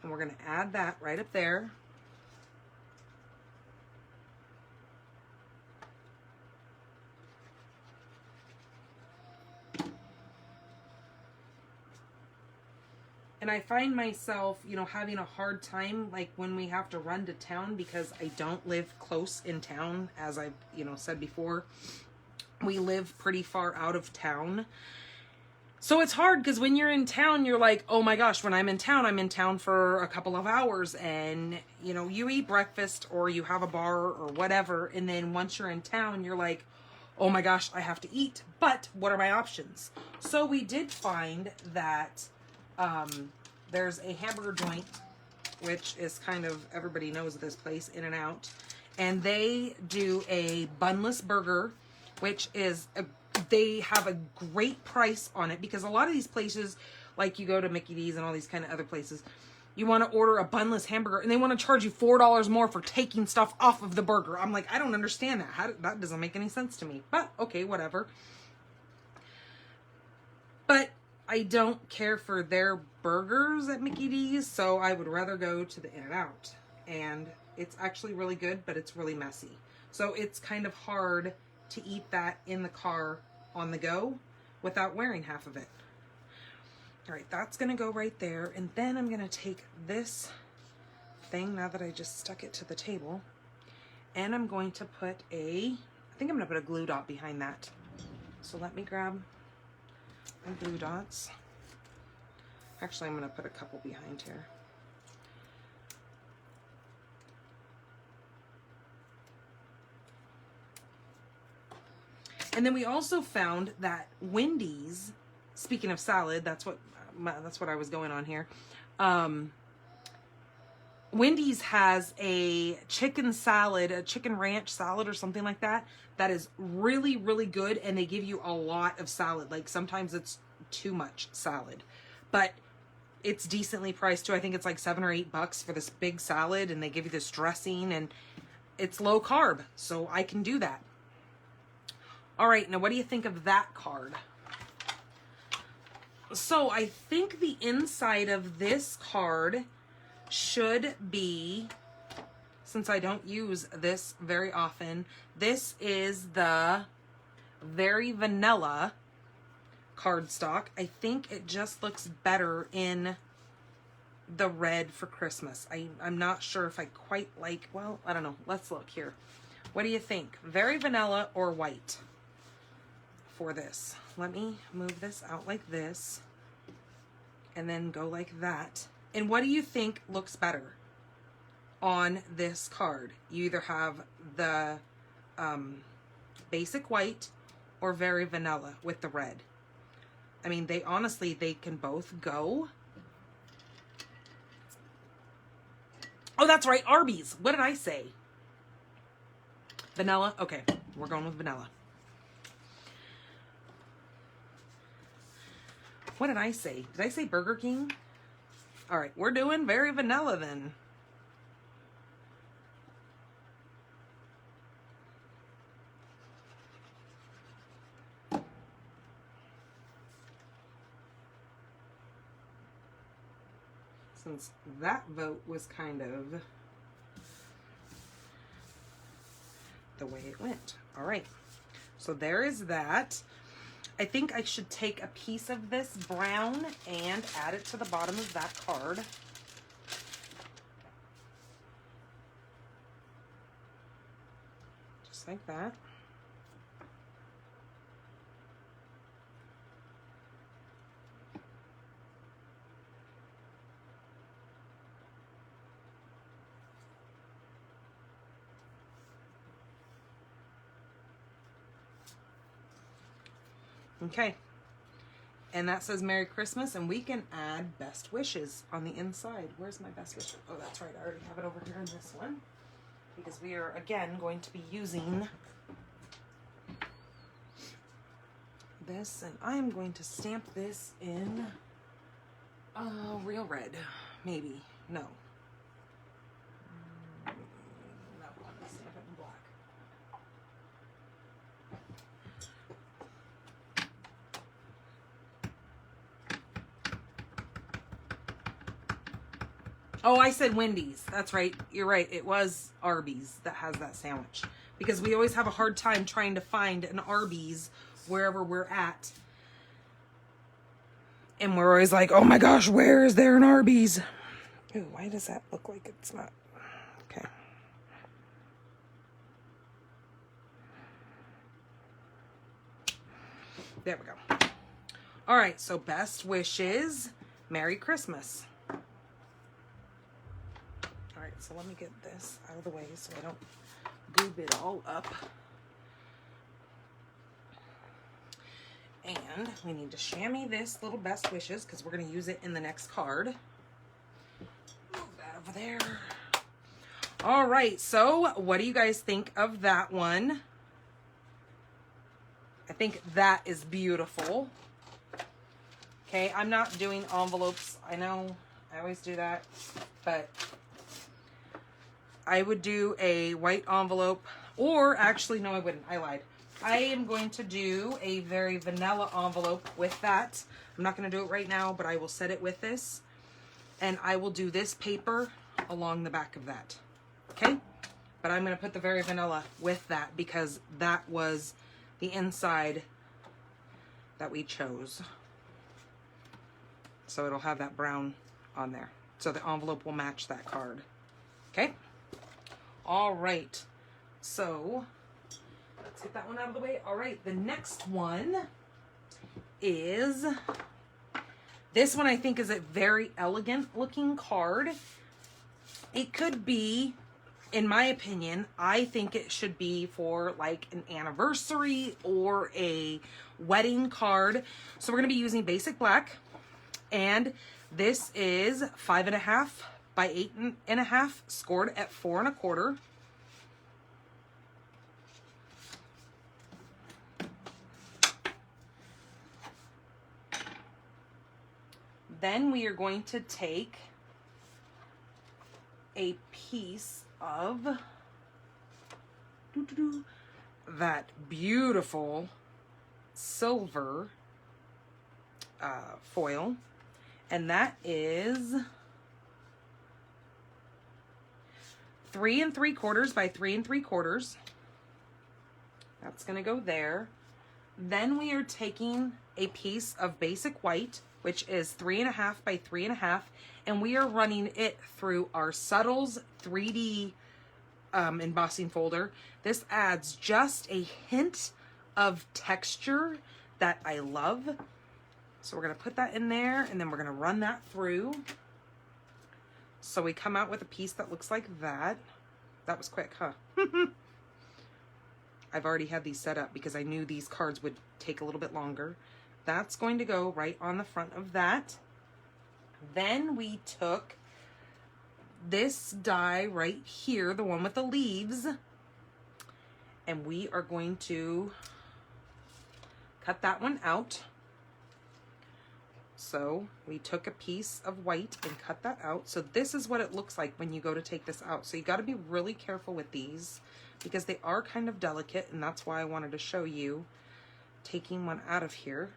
and we're going to add that right up there. And I find myself, you know, having a hard time, like when we have to run to town because I don't live close in town, as I've, you know, said before. We live pretty far out of town. So it's hard because when you're in town, you're like, oh my gosh, when I'm in town for a couple of hours and, you know, you eat breakfast or you have a bar or whatever. And then once you're in town, you're like, oh my gosh, I have to eat. But what are my options? So we did find that there's a hamburger joint, which is kind of, everybody knows this place, In-N-Out. And they do a bunless burger, which is, they have a great price on it because a lot of these places, like you go to Mickey D's and all these kind of other places, you want to order a bunless hamburger and they want to charge you $4 more for taking stuff off of the burger. I'm like, I don't understand that. That doesn't make any sense to me. But okay, whatever. But I don't care for their burgers at Mickey D's, so I would rather go to the In-N-Out. And it's actually really good, but it's really messy. So it's kind of hard to eat that in the car on the go without wearing half of it. All right, that's gonna go right there. And then I'm gonna take this thing, now that I just stuck it to the table, and I'm going to put I think I'm gonna put a glue dot behind that. So let me grab my glue dots. Actually, I'm gonna put a couple behind here. And then we also found that Wendy's, speaking of salad, that's what I was going on here. Wendy's has a chicken salad, a chicken ranch salad or something like that. That is really, really good. And they give you a lot of salad. Like sometimes it's too much salad, but it's decently priced too. I think it's like $7 or $8 for this big salad. And they give you this dressing and it's low carb. So I can do that. All right, now what do you think of that card? So I think the inside of this card should be, since I don't use this very often, this is the Very Vanilla cardstock. I think it just looks better in the red for Christmas. I'm not sure if I quite like, well, I don't know. Let's look here. What do you think? Very Vanilla or white? For this. Let me move this out like this and then go like that. And what do you think looks better on this card? You either have the basic white or Very Vanilla with the red. I mean, they honestly, they can both go. Oh, that's right, Arby's. What did I say? Vanilla? Okay, we're going with vanilla. What did I say? Did I say Burger King? All right, we're doing very vanilla then. Since that vote was kind of the way it went. All right, so there is that. I think I should take a piece of this brown and add it to the bottom of that card. Just like that. Okay, and that says Merry Christmas, and we can add best wishes on the inside. Where's my best wishes? Oh, that's right, I already have it over here in this one, because we are again going to be using this, and I'm going to stamp this in real red, maybe, no. No, I'm gonna stamp it in black. Oh, I said Wendy's. That's right. You're right. It was Arby's that has that sandwich. Because we always have a hard time trying to find an Arby's wherever we're at. And we're always like, oh my gosh, where is there an Arby's? Ooh, why does that look like it's not? Okay. There we go. All right, so best wishes. Merry Christmas. All right, so let me get this out of the way so I don't goob it all up. And we need to chamois this little best wishes because we're going to use it in the next card. Move that over there. All right, so what do you guys think of that one? I think that is beautiful. Okay, I'm not doing envelopes. I know I always do that, but I would do a white envelope, or actually, no, I wouldn't. I lied. I am going to do a very vanilla envelope with that. I'm not going to do it right now, but I will set it with this. And I will do this paper along the back of that. Okay? But I'm going to put the very vanilla with that because that was the inside that we chose. So it'll have that brown on there. So the envelope will match that card. Okay? All right. So let's get that one out of the way. All right, the next one is, this one I think is a very elegant looking card. It could be, in my opinion, I think it should be for like an anniversary or a wedding card. So we're going to be using basic black, and this is 5.5 by 8.5, scored at 4 1/4. Then we are going to take a piece of that beautiful silver foil, and that is 3 3/4 by 3 3/4. That's going to go there. Then we are taking a piece of basic white, which is 3.5 by 3.5, and we are running it through our Subtles 3D embossing folder. This adds just a hint of texture that I love. So we're going to put that in there, and then we're going to run that through. So we come out with a piece that looks like that. That was quick, huh? I've already had these set up because I knew these cards would take a little bit longer. That's going to go right on the front of that. Then we took this die right here, the one with the leaves, and we are going to cut that one out. So we took a piece of white and cut that out. So this is what it looks like when you go to take this out. So you got to be really careful with these because they are kind of delicate, and that's why I wanted to show you taking one out of here.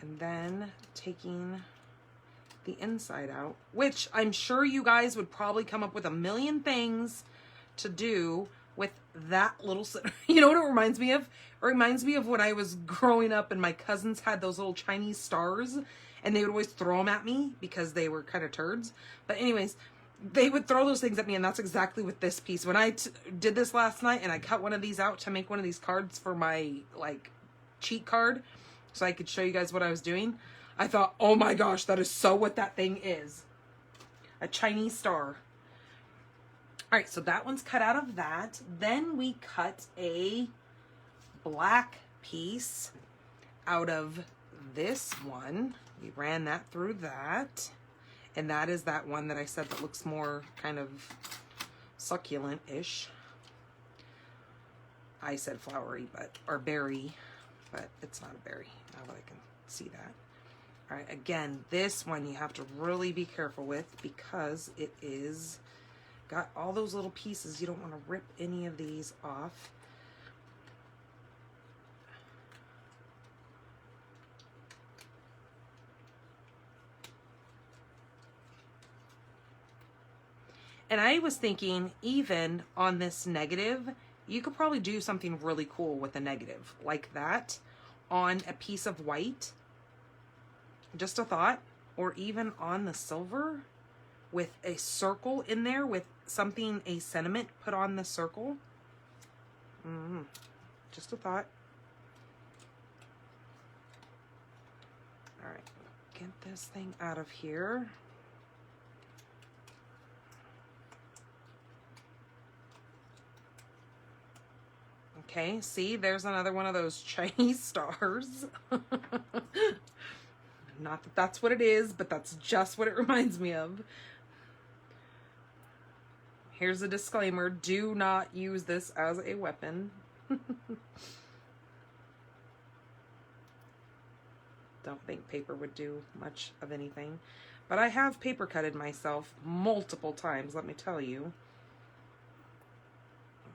And then taking the inside out, which I'm sure you guys would probably come up with a million things to do with that little, you know what it reminds me of? It reminds me of when I was growing up and my cousins had those little Chinese stars and they would always throw them at me because they were kind of turds. But anyways, they would throw those things at me, and that's exactly what this piece, when I did this last night and I cut one of these out to make one of these cards for my like cheat card so I could show you guys what I was doing, I thought, oh my gosh, that is so what that thing is. A Chinese star. All right, so that one's cut out of that. Then we cut a black piece out of this one. We ran that through that. And that is that one that I said that looks more kind of succulent-ish. I said flowery, but, or berry, but it's not a berry, now that I can see that. All right, again, this one you have to really be careful with because it is got all those little pieces. You don't want to rip any of these off. And I was thinking, even on this negative, you could probably do something really cool with a negative like that on a piece of white. Just a thought. Or even on the silver with a circle in there with something, a sentiment put on the circle. Just a thought. All right, get this thing out of here. Okay, see, there's another one of those Chinese stars. Not that that's what it is, but that's just what it reminds me of. Here's a disclaimer. Do not use this as a weapon. Don't think paper would do much of anything. But I have paper cutted myself multiple times, let me tell you.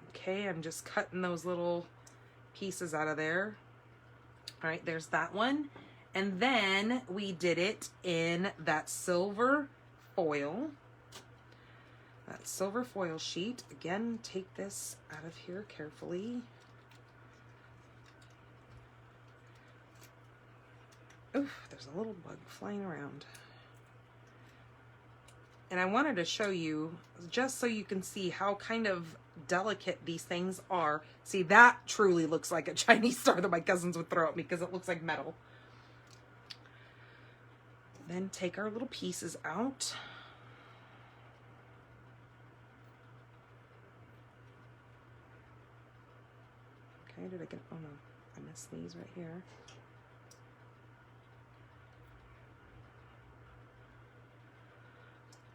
Okay, I'm just cutting those little pieces out of there. All right, there's that one. And then we did it in that silver foil. That silver foil sheet. Again, take this out of here carefully. Oof, there's a little bug flying around. And I wanted to show you, just so you can see how kind of delicate these things are. See, that truly looks like a Chinese star that my cousins would throw at me because it looks like metal. Then take our little pieces out. Okay, did I get, oh no, I missed these right here.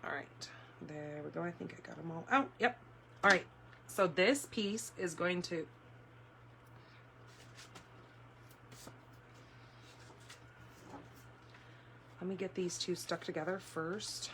All right, there we go. I think I got them all out. Yep. All right, so this piece is going to, let me get these two stuck together first.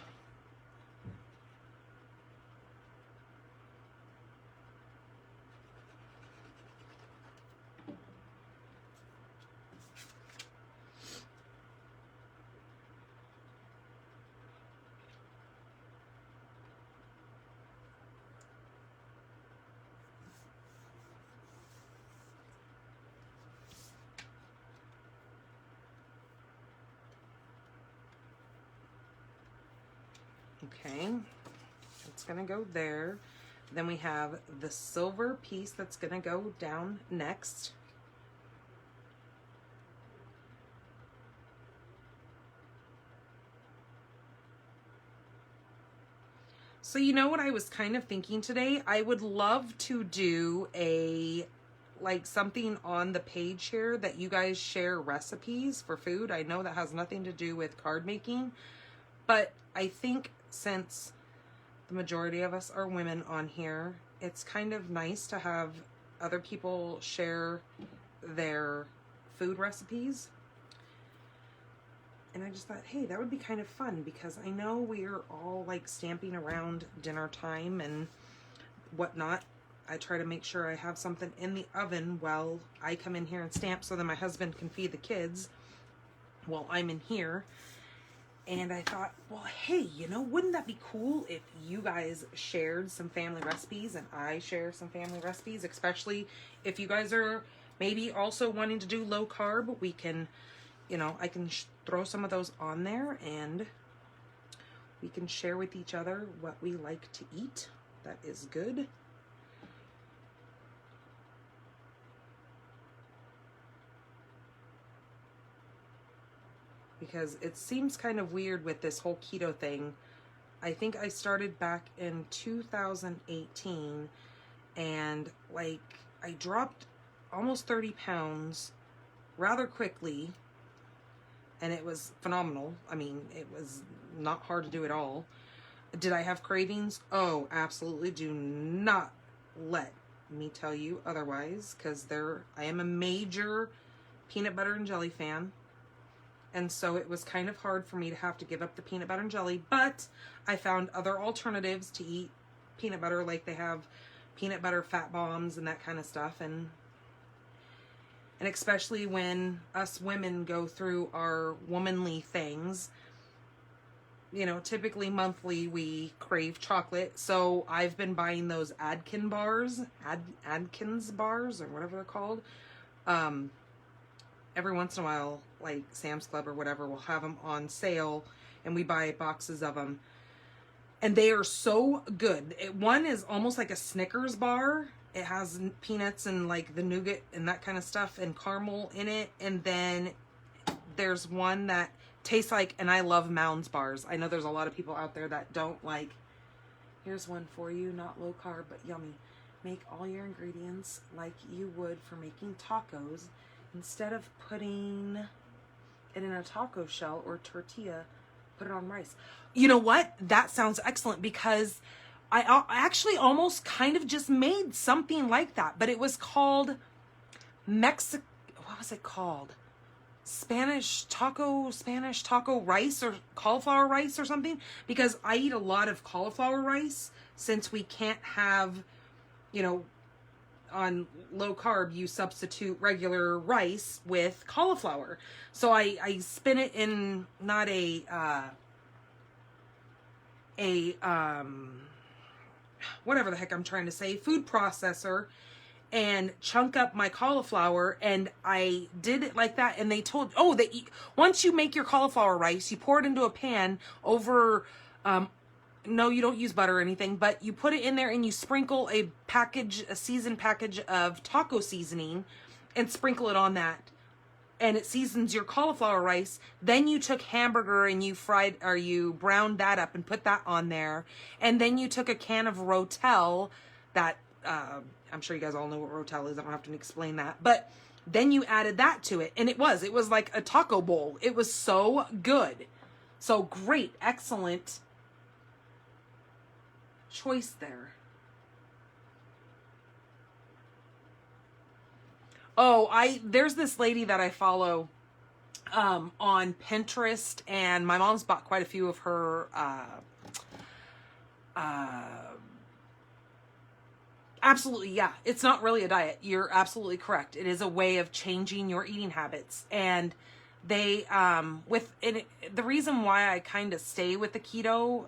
Okay, it's gonna go there. Then we have the silver piece that's gonna go down next. So you know what I was kind of thinking today? I would love to do a, like something on the page here that you guys share recipes for food. I know that has nothing to do with card making, but I think since the majority of us are women on here, it's kind of nice to have other people share their food recipes. And I just thought, hey, that would be kind of fun because I know we're all like stamping around dinner time and whatnot. I try to make sure I have something in the oven while I come in here and stamp so that my husband can feed the kids while I'm in here. And I thought, well, hey, you know, wouldn't that be cool if you guys shared some family recipes and I share some family recipes, especially if you guys are maybe also wanting to do low carb. We can, you know, I can throw some of those on there and we can share with each other what we like to eat. That is good. Because it seems kind of weird with this whole keto thing. I think I started back in 2018 and like I dropped almost 30 pounds rather quickly and it was phenomenal. I mean, it was not hard to do at all. Did I have cravings? Oh, absolutely. Do not let me tell you otherwise, because I am a major peanut butter and jelly fan. And so it was kind of hard for me to have to give up the peanut butter and jelly, but I found other alternatives to eat peanut butter, like they have peanut butter fat bombs and that kind of stuff. And especially when us women go through our womanly things, you know, typically monthly we crave chocolate. So I've been buying those Adkins bars, or whatever they're called. Every once in a while, like Sam's Club or whatever, will have them on sale and we buy boxes of them. And they are so good. One is almost like a Snickers bar. It has peanuts and like the nougat and that kind of stuff and caramel in it. And then there's one that tastes like, and I love Mounds bars. I know there's a lot of people out there that don't like. Here's one for you, not low carb, but yummy. Make all your ingredients like you would for making tacos. Instead of putting it in a taco shell or tortilla, put it on rice. You know what? That sounds excellent because I actually almost kind of just made something like that, but it was called what was it called? Spanish taco rice or cauliflower rice or something, because I eat a lot of cauliflower rice since we can't have, you know, on low carb, you substitute regular rice with cauliflower. So I spin it in not whatever the heck I'm trying to say, food processor, and chunk up my cauliflower, and I did it like that. And they told, that once you make your cauliflower rice, you pour it into a pan over, no, you don't use butter or anything, but you put it in there and you sprinkle a seasoned package of taco seasoning and sprinkle it on that. And it seasons your cauliflower rice. Then you took hamburger and you browned that up and put that on there. And then you took a can of Rotel that, I'm sure you guys all know what Rotel is. I don't have to explain that. But then you added that to it. And it was like a taco bowl. It was so good. So great, excellent choice there. There's this lady that I follow on Pinterest, and my mom's bought quite a few of her absolutely, yeah, it's not really a diet. You're absolutely correct. It is a way of changing your eating habits. And they the reason why I kind of stay with the keto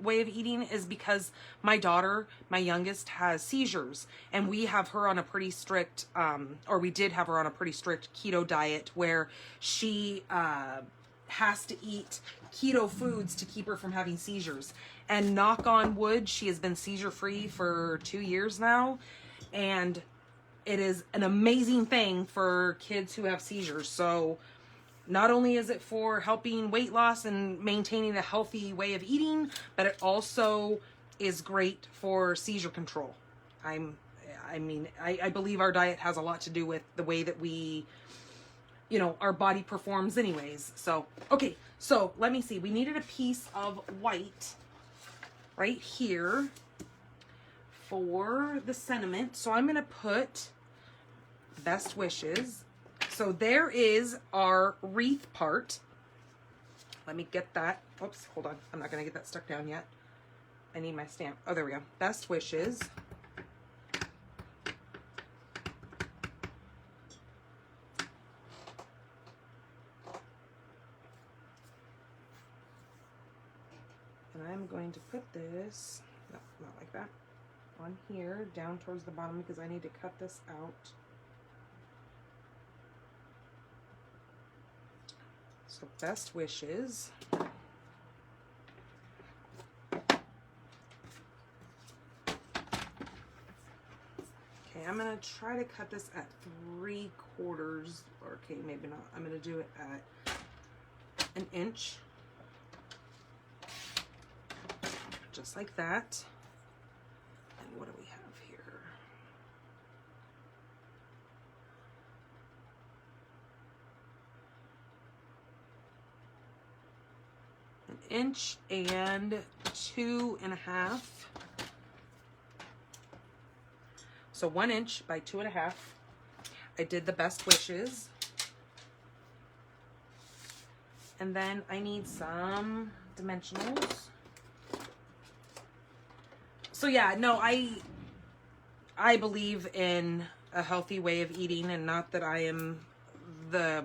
way of eating is because my daughter, my youngest, has seizures, and we have her on a pretty strict, we did have her on a pretty strict keto diet where she has to eat keto foods to keep her from having seizures. And knock on wood, she has been seizure free for 2 years now, and it is an amazing thing for kids who have seizures. So not only is it for helping weight loss and maintaining a healthy way of eating, but it also is great for seizure control. I believe our diet has a lot to do with the way that we, our body performs anyways. So, okay, so let me see. We needed a piece of white right here for the sentiment. So I'm going to put best wishes. So there is our wreath part. Let me get that. Oops, hold on. I'm not going to get that stuck down yet. I need my stamp. Oh, there we go. Best wishes. And I'm going to put this, no, not like that, on here, down towards the bottom because I need to cut this out. So best wishes. Okay, I'm gonna try to cut this at 3/4, or okay, maybe not. I'm gonna do it at 1 inch. Just like that. And what do we have here? An inch and 2.5. So 1 inch by 2.5. I did the best wishes. And then I need some dimensionals. So yeah, no, I believe in a healthy way of eating, and not that I am the,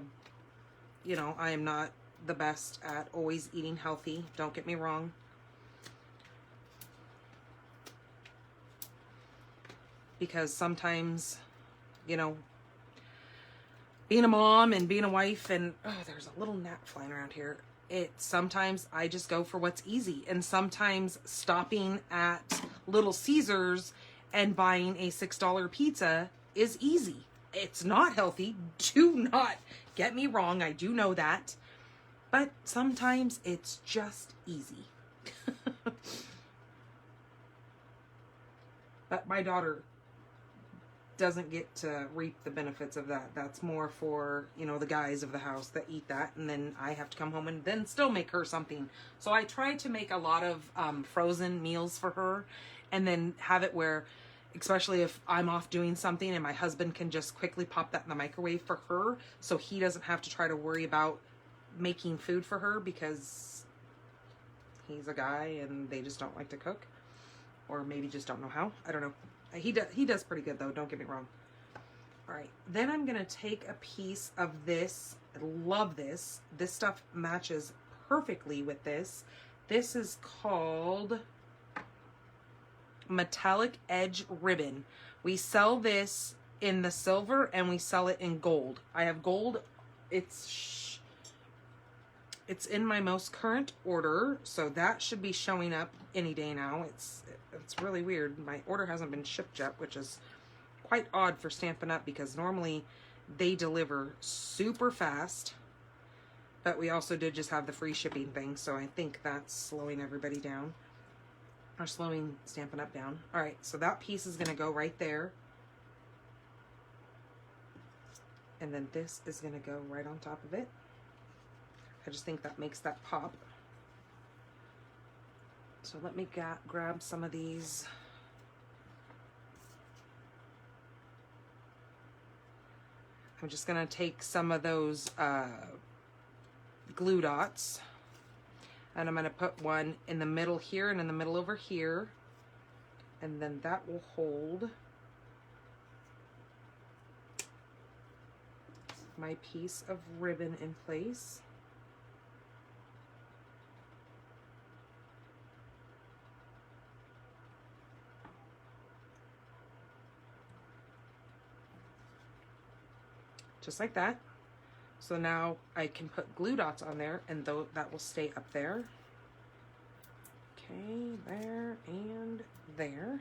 you know, I am not the best at always eating healthy. Don't get me wrong. Because sometimes, you know, being a mom and being a wife and, oh, there's a little gnat flying around here. Sometimes I just go for what's easy. And sometimes stopping at Little Caesars and buying a $6 pizza is easy. It's not healthy. Do not get me wrong. I do know that. But sometimes it's just easy. But my daughter doesn't get to reap the benefits of that. That's more for, you know, the guys of the house that eat that, and then I have to come home and then still make her something. So I try to make a lot of frozen meals for her, and then have it where, especially if I'm off doing something and my husband can just quickly pop that in the microwave for her, so he doesn't have to try to worry about making food for her because he's a guy and they just don't like to cook, or maybe just don't know how. I don't know. He does pretty good though, don't get me wrong. All right, then I'm gonna take a piece of this. I love this. This stuff matches perfectly with this. This is called Metallic Edge Ribbon. We sell this in the silver and we sell it in gold. I have gold. It's in my most current order, so that should be showing up any day now. It's really weird. My order hasn't been shipped yet, which is quite odd for Stampin' Up because normally they deliver super fast. But we also did just have the free shipping thing, so I think that's slowing everybody down. Or slowing Stampin' Up down. Alright, so that piece is going to go right there. And then this is going to go right on top of it. I just think that makes that pop. So let me grab some of these. I'm just going to take some of those glue dots, and I'm going to put one in the middle here and in the middle over here, and then that will hold my piece of ribbon in place. Just like that. So now I can put glue dots on there, and that will stay up there. Okay, there and there.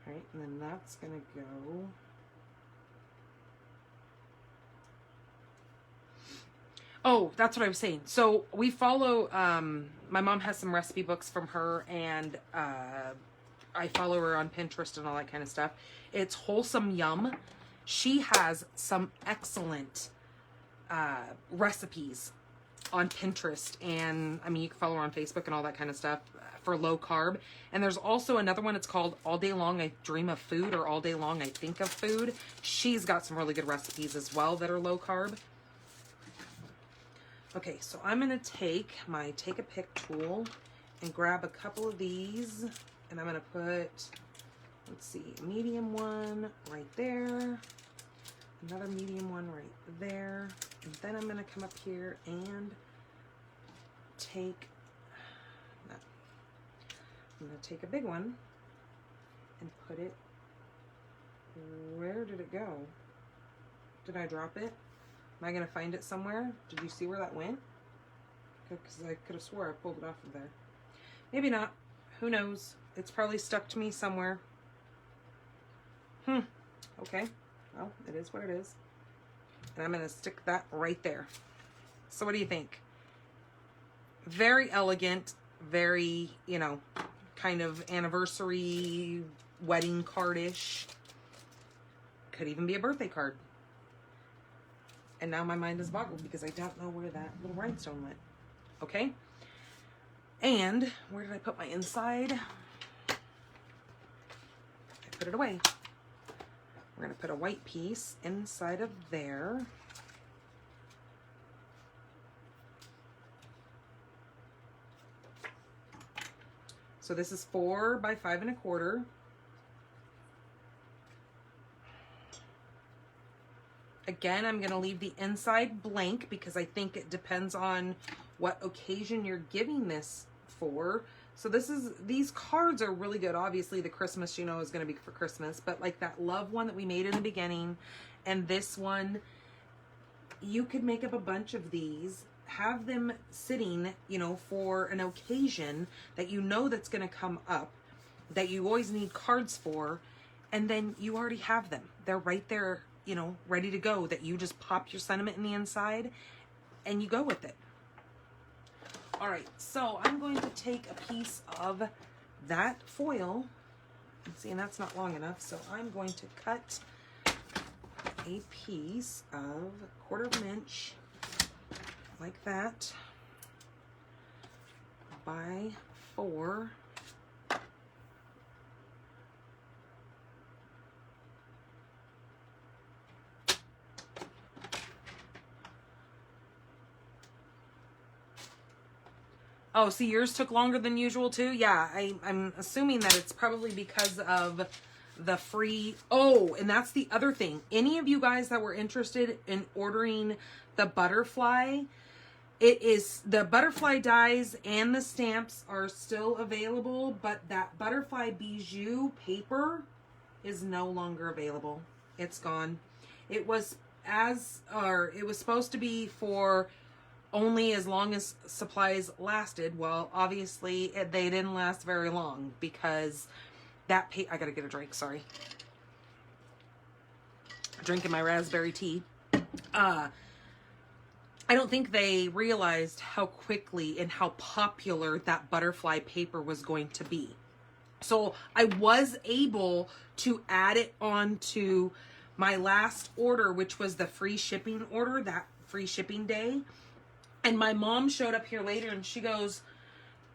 All right, and then that's gonna go. Oh, that's what I was saying. So we follow, my mom has some recipe books from her, and I follow her on Pinterest and all that kind of stuff. It's Wholesome Yum. She has some excellent recipes on Pinterest, and I mean, you can follow her on Facebook and all that kind of stuff. for low carb. And there's also another one, it's called All Day Long I Dream of Food, or All Day Long I Think of Food. She's got some really good recipes as well that are low carb. Okay, so I'm gonna take my Take a Pick tool and grab a couple of these, and I'm gonna put, let's see, a medium one right there, another medium one right there, and then I'm gonna come up here and take, no, I'm gonna take a big one and put it, where did it go? Did I drop it? Am I gonna find it somewhere? Did you see where that went? Because I could have swore I pulled it off of there. Maybe not. Who knows? It's probably stuck to me somewhere. Okay. Well, it is what it is. And I'm gonna stick that right there. So what do you think? Very elegant, very, you know, kind of anniversary, wedding card-ish. Could even be a birthday card. And now my mind is boggled because I don't know where that little rhinestone went. Okay? And where did I put my inside? I put it away. We're going to put a white piece inside of there. So this is 4 by 5 1/4. Again, I'm going to leave the inside blank because I think it depends on what occasion you're giving this for. So these cards are really good. Obviously the Christmas, you know, is going to be for Christmas, but like that love one that we made in the beginning and this one, you could make up a bunch of these, have them sitting, you know, for an occasion that you know that's going to come up, that you always need cards for, and then you already have them. They're right there, you know, ready to go, that you just pop your sentiment in the inside and you go with it. All right, so I'm going to take a piece of that foil. See, and that's not long enough, so I'm going to cut a piece of 1/4 of an inch like that by 4. Oh, see, yours took longer than usual too? Yeah, I'm assuming that it's probably because of the free... Oh, and that's the other thing. Any of you guys that were interested in ordering the butterfly, it is... The butterfly dies and the stamps are still available, but that butterfly bijou paper is no longer available. It's gone. It was supposed to be for... only as long as supplies lasted. Well, obviously they didn't last very long because that I gotta get a drink, sorry. Drinking my raspberry tea. I don't think they realized how quickly and how popular that butterfly paper was going to be. So I was able to add it onto my last order, which was the free shipping order, that free shipping day. And my mom showed up here later and she goes,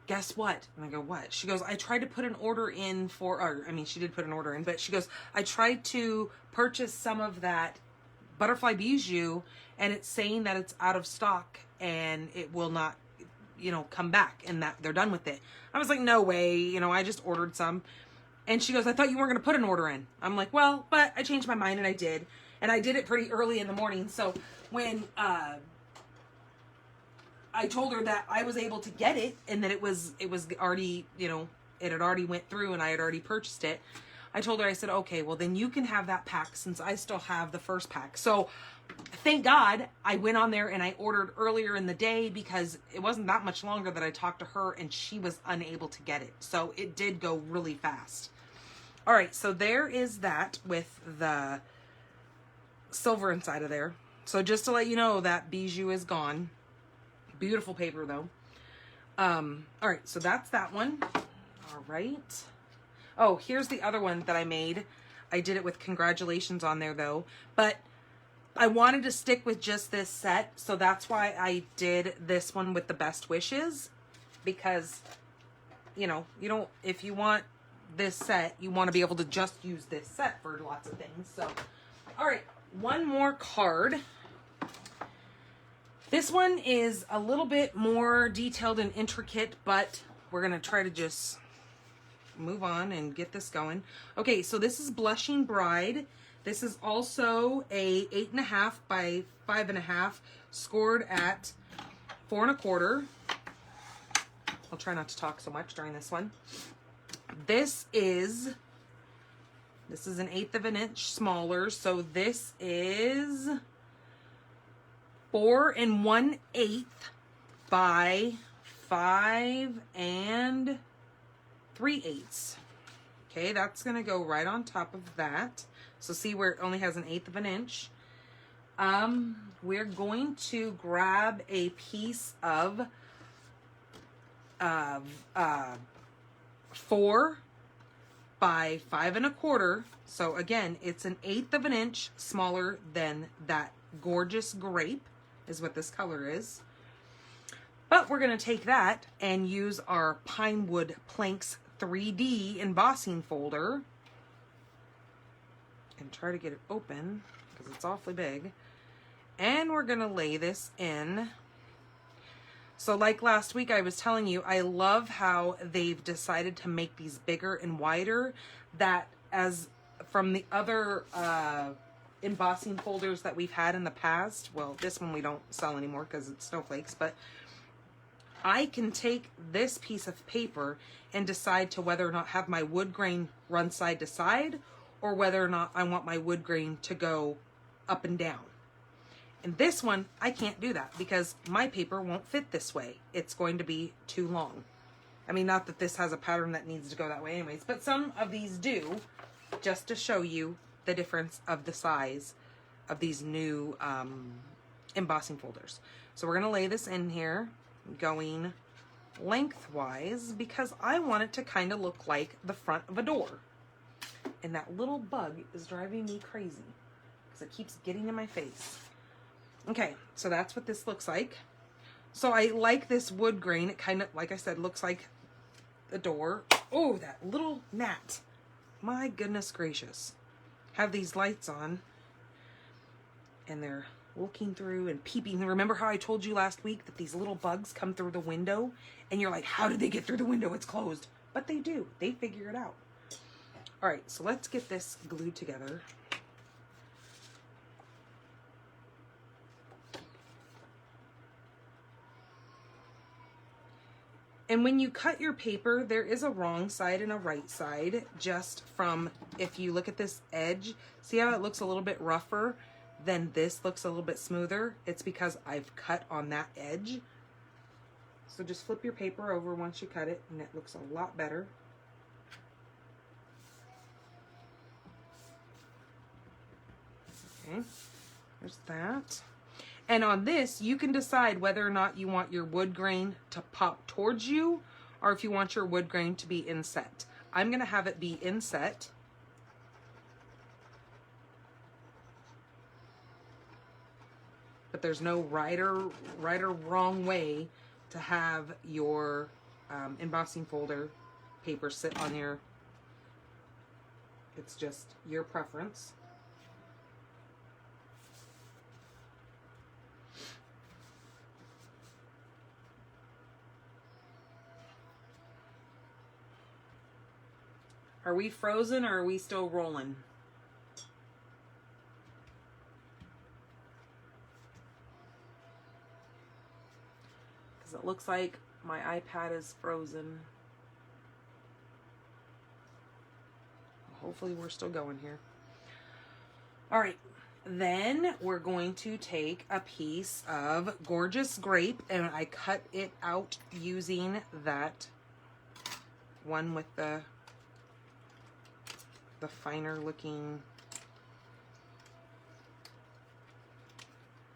guess what? And I go, what? She goes, I tried to put an order in for, or, I mean, she did put an order in, but she goes, I tried to purchase some of that butterfly bijou and it's saying that it's out of stock and it will not, you know, come back and that they're done with it. I was like, no way. You know, I just ordered some. And she goes, I thought you weren't going to put an order in. I'm like, well, but I changed my mind and I did. And I did it pretty early in the morning. So when, I told her that I was able to get it and that it was already, you know, it had already went through and I had already purchased it. I told her, I said, okay, well then you can have that pack since I still have the first pack. So thank God I went on there and I ordered earlier in the day because it wasn't that much longer that I talked to her and she was unable to get it. So it did go really fast. All right, so there is that with the silver inside of there. So just to let you know, that bijou is gone. Beautiful paper though. All right, so that's that one. All right. Oh, here's the other one that I made. I did it with congratulations on there though, but I wanted to stick with just this set. So that's why I did this one with the best wishes, because you know, you don't, if you want this set, you want to be able to just use this set for lots of things. So, all right, one more card. This one is a little bit more detailed and intricate, but we're going to try to just move on and get this going. Okay, so this is Blushing Bride. This is also a 8.5 by 5.5, scored at 4 1/4. I'll try not to talk so much during this one. This is an 1/8 of an inch smaller, so this is 4 1/8 by 5 3/8. Okay, that's gonna go right on top of that. So see where it only has an 1/8 of an inch. We're going to grab a piece of 4 by 5 1/4. So again, it's an 1/8 of an inch smaller than that gorgeous grape, is what this color is. But we're going to take that and use our Pinewood Planks 3D embossing folder and try to get it open because it's awfully big. And we're going to lay this in. So like last week I was telling you, I love how they've decided to make these bigger and wider, that as from the other embossing folders that we've had in the past. Well, this one we don't sell anymore because it's snowflakes, but I can take this piece of paper and decide to whether or not have my wood grain run side to side, or whether or not I want my wood grain to go up and down. And this one, I can't do that because my paper won't fit this way. It's going to be too long. I mean, not that this has a pattern that needs to go that way anyways, but some of these do, just to show you the difference of the size of these new embossing folders. So we're going to lay this in here, going lengthwise, because I want it to kind of look like the front of a door. And that little bug is driving me crazy because it keeps getting in my face. Okay, so that's what this looks like. So I like this wood grain. It kind of, like I said, looks like the door. Oh, that little gnat. My goodness gracious. Have these lights on and they're looking through and peeping. Remember how I told you last week that these little bugs come through the window and you're like, how did they get through the window? It's closed. But they do. They figure it out. All right, so let's get this glued together. And when you cut your paper, there is a wrong side and a right side, just from, if you look at this edge, see how it looks a little bit rougher than this looks a little bit smoother? It's because I've cut on that edge. So just flip your paper over once you cut it and it looks a lot better. Okay, there's that. And on this, you can decide whether or not you want your wood grain to pop towards you or if you want your wood grain to be inset. I'm going to have it be inset. But there's no right or wrong way to have your embossing folder paper sit on your, it's just your preference. Are we frozen or are we still rolling? Because it looks like my iPad is frozen. Hopefully we're still going here. All right, then we're going to take a piece of Gorgeous Grape and I cut it out using that one with the finer looking.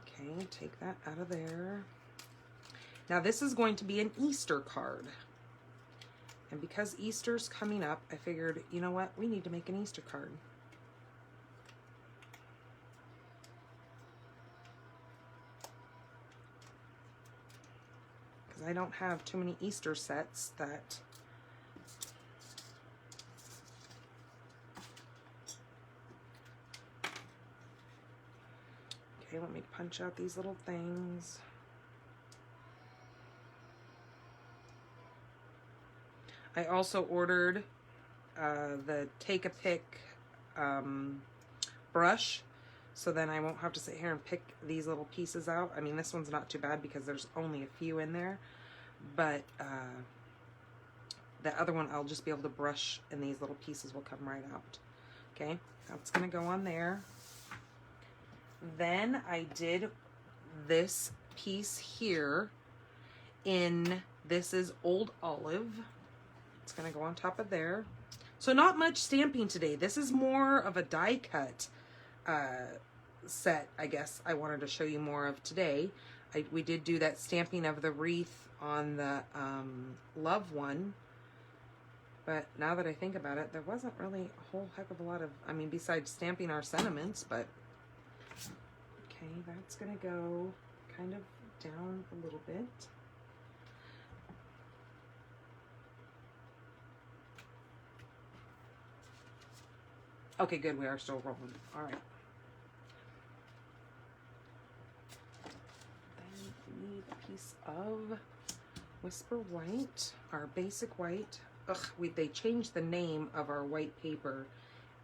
Okay, take that out of there. Now this is going to be an Easter card. And because Easter's coming up, I figured, you know what, we need to make an Easter card. Because I don't have too many Easter sets that Okay, let me punch out these little things. I also ordered the Take a Pick brush, so then I won't have to sit here and pick these little pieces out. I mean, this one's not too bad because there's only a few in there, but the other one I'll just be able to brush and these little pieces will come right out. Okay, that's gonna go on there. Then I did this piece here in, this is Old Olive. It's gonna go on top of there. So not much stamping today. This is more of a die cut set, I guess I wanted to show you more of today. We did do that stamping of the wreath on the Love one. But now that I think about it, there wasn't really a whole heck of a lot of, I mean, besides stamping our sentiments, but okay, that's gonna go kind of down a little bit. Okay, good, we are still rolling. All right. Then we need a piece of Whisper White, our basic white. Ugh, they changed the name of our white paper,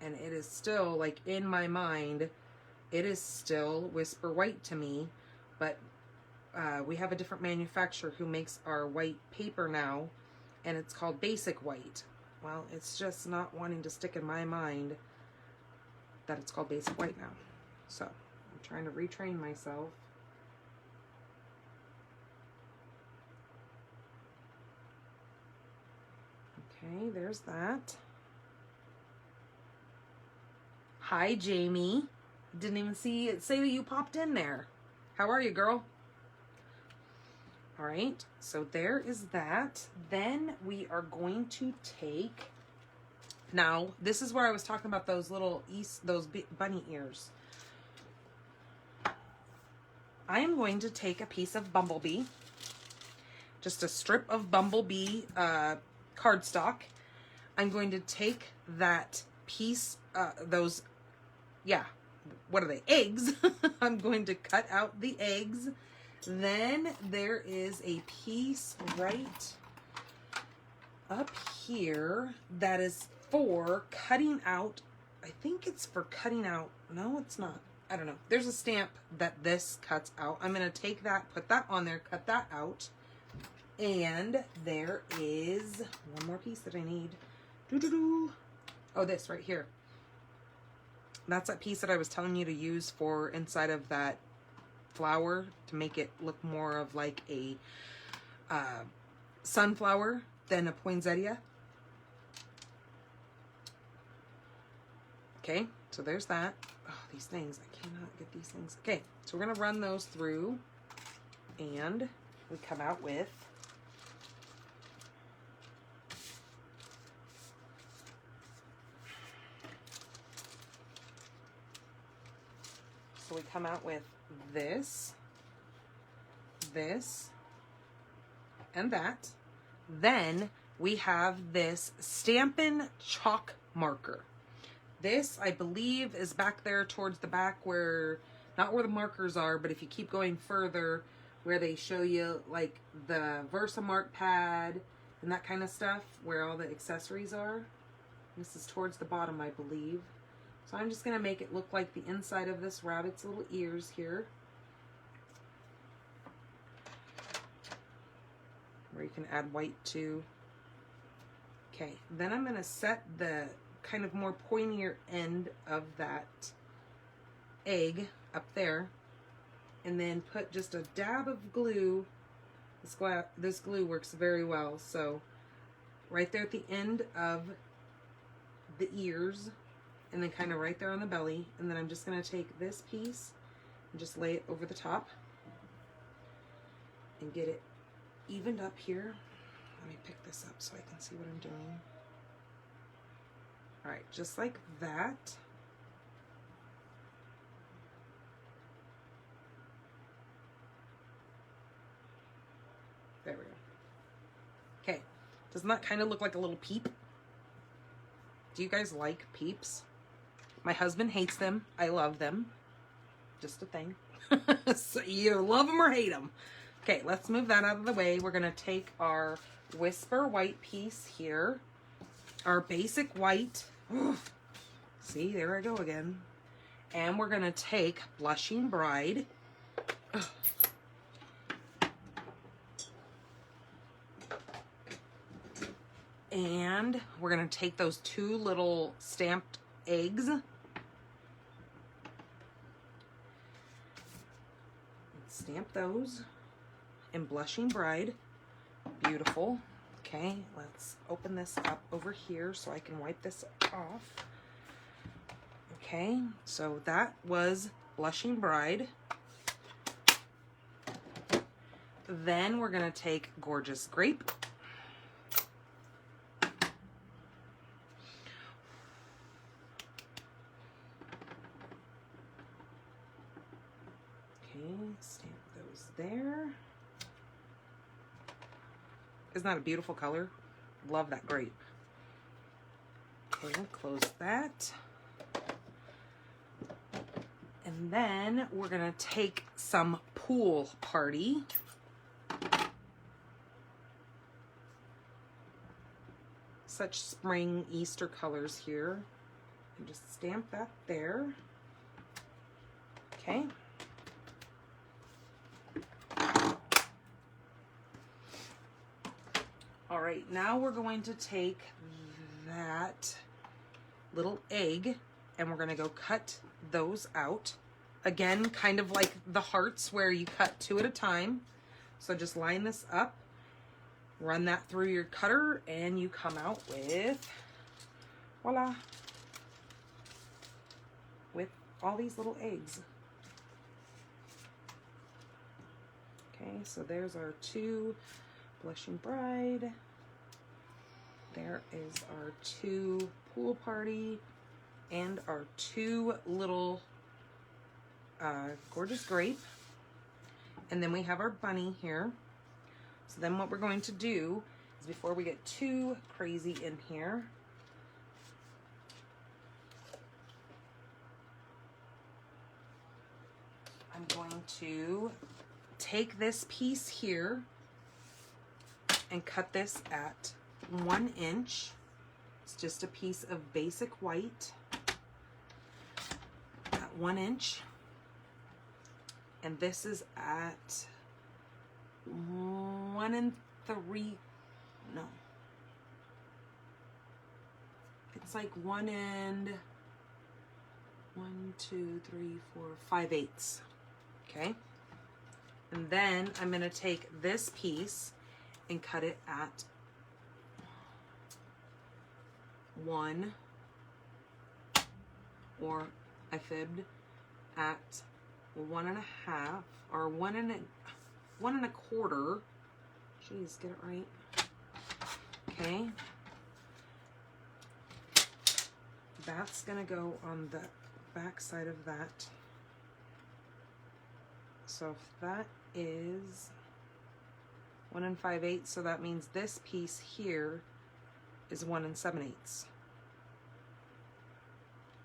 and it is still, like, in my mind, it is still Whisper White to me, but we have a different manufacturer who makes our white paper now, and it's called Basic White. Well, it's just not wanting to stick in my mind that it's called Basic White now. So, I'm trying to retrain myself. Okay, there's that. Hi, Jamie. Didn't even see it say that you popped in there. How are you, girl? All right, so there is that. Then we are going to take, now this is where I was talking about those little those bunny ears. I am going to take a piece of Bumblebee, just a strip of Bumblebee cardstock. I'm going to take that piece, those, yeah, what are they, eggs? I'm going to cut out the eggs. Then there is a piece right up here that is for cutting out, I think it's for cutting out, no it's not, I don't know. There's a stamp that this cuts out. I'm going to take that, put that on there, cut that out. And there is one more piece that I need. Oh, this right here. That's that piece that I was telling you to use for inside of that flower to make it look more of like a sunflower than a poinsettia. Okay, so there's that. Oh, these things, I cannot get these things. Okay, so we're gonna run those through and we come out with this, this, and that. Then we have this Stampin' chalk marker. This, I believe, is back there towards the back where, not where the markers are, but if you keep going further, where they show you like the Versamark pad and that kind of stuff, where all the accessories are. This is towards the bottom, I believe. So I'm just going to make it look like the inside of this rabbit's little ears here. Where you can add white too. Okay, then I'm going to set the kind of more pointier end of that egg up there. And then put just a dab of glue. This glue works very well. So right there at the end of the ears. And then kind of right there on the belly. And then I'm just going to take this piece and just lay it over the top. And get it evened up here. Let me pick this up so I can see what I'm doing. Alright, just like that. There we go. Okay, doesn't that kind of look like a little peep? Do you guys like peeps? My husband hates them. I love them. Just a thing. So you either love them or hate them. Okay, let's move that out of the way. We're going to take our Whisper white piece here, our basic white. See, there I go again. And we're going to take Blushing Bride. And we're going to take those two little stamped eggs. Stamp those in Blushing Bride. Beautiful. Okay, let's open this up over here so I can wipe this off. Okay, so that was Blushing Bride. Then we're going to take Gorgeous Grape. Stamp those there. Isn't that a beautiful color? Love that grape. Okay, close that. And then we're gonna take some Pool Party. Such spring Easter colors here. And just stamp that there. Okay. All right, now we're going to take that little egg and we're gonna go cut those out. Again, kind of like the hearts where you cut two at a time. So just line this up, run that through your cutter, and you come out with, voila, with all these little eggs. Okay, so there's our two Blushing Bride. There is our two Pool Party and our two little Gorgeous Grape. And then we have our bunny here. So then what we're going to do is, before we get too crazy in here, I'm going to take this piece here and cut this at 1 inch. It's just a piece of basic white at 1 inch. And this is at 1 3, no. It's like 1 2 3 4 5/8. Okay. And then I'm going to take this piece and cut it at 1, or I fibbed, at 1.5 or 1 1.25. Jeez, get it right. Okay. That's gonna go on the back side of that. So if that is 1 5/8, so that means this piece here is 1 7/8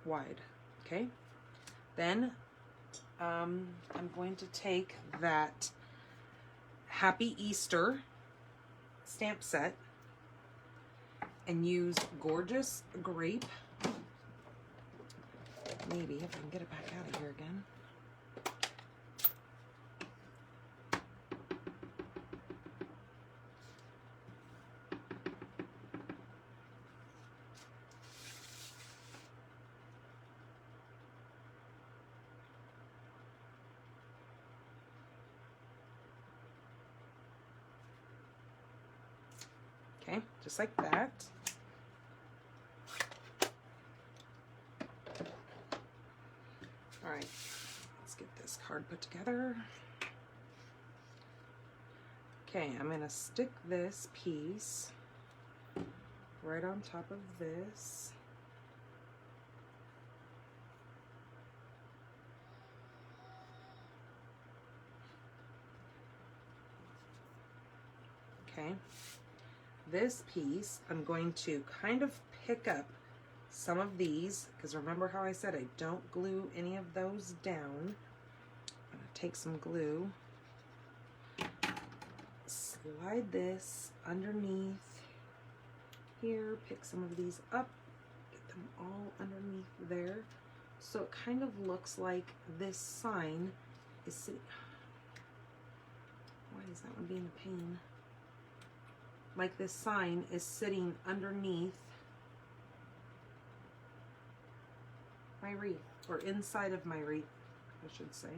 wide. Okay. Then I'm going to take that Happy Easter stamp set and use Gorgeous Grape. Maybe if I can get it back out of here again. Okay, just like that. All right, let's get this card put together. Okay, I'm gonna stick this piece right on top of this. Okay. This piece, I'm going to kind of pick up some of these, because remember how I said I don't glue any of those down. I'm going to take some glue, slide this underneath here, pick some of these up, get them all underneath there. So it kind of looks like this sign is sitting. Why is that one being a pain? Like this sign is sitting underneath my wreath, or inside of my wreath, I should say.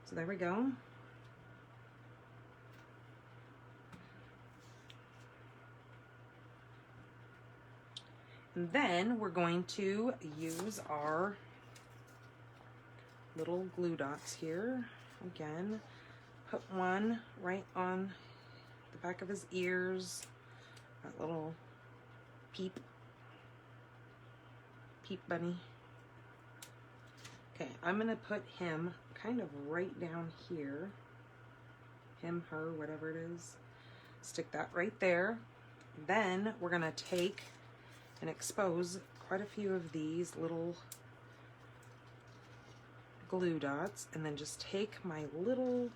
So there we go. And then we're going to use our little glue dots here. Again, put one right on the back of his ears, that little peep bunny. Okay, I'm gonna put him kind of right down here. Him, her, whatever it is. Stick that right there. Then we're gonna take and expose quite a few of these little glue dots, and then just take my little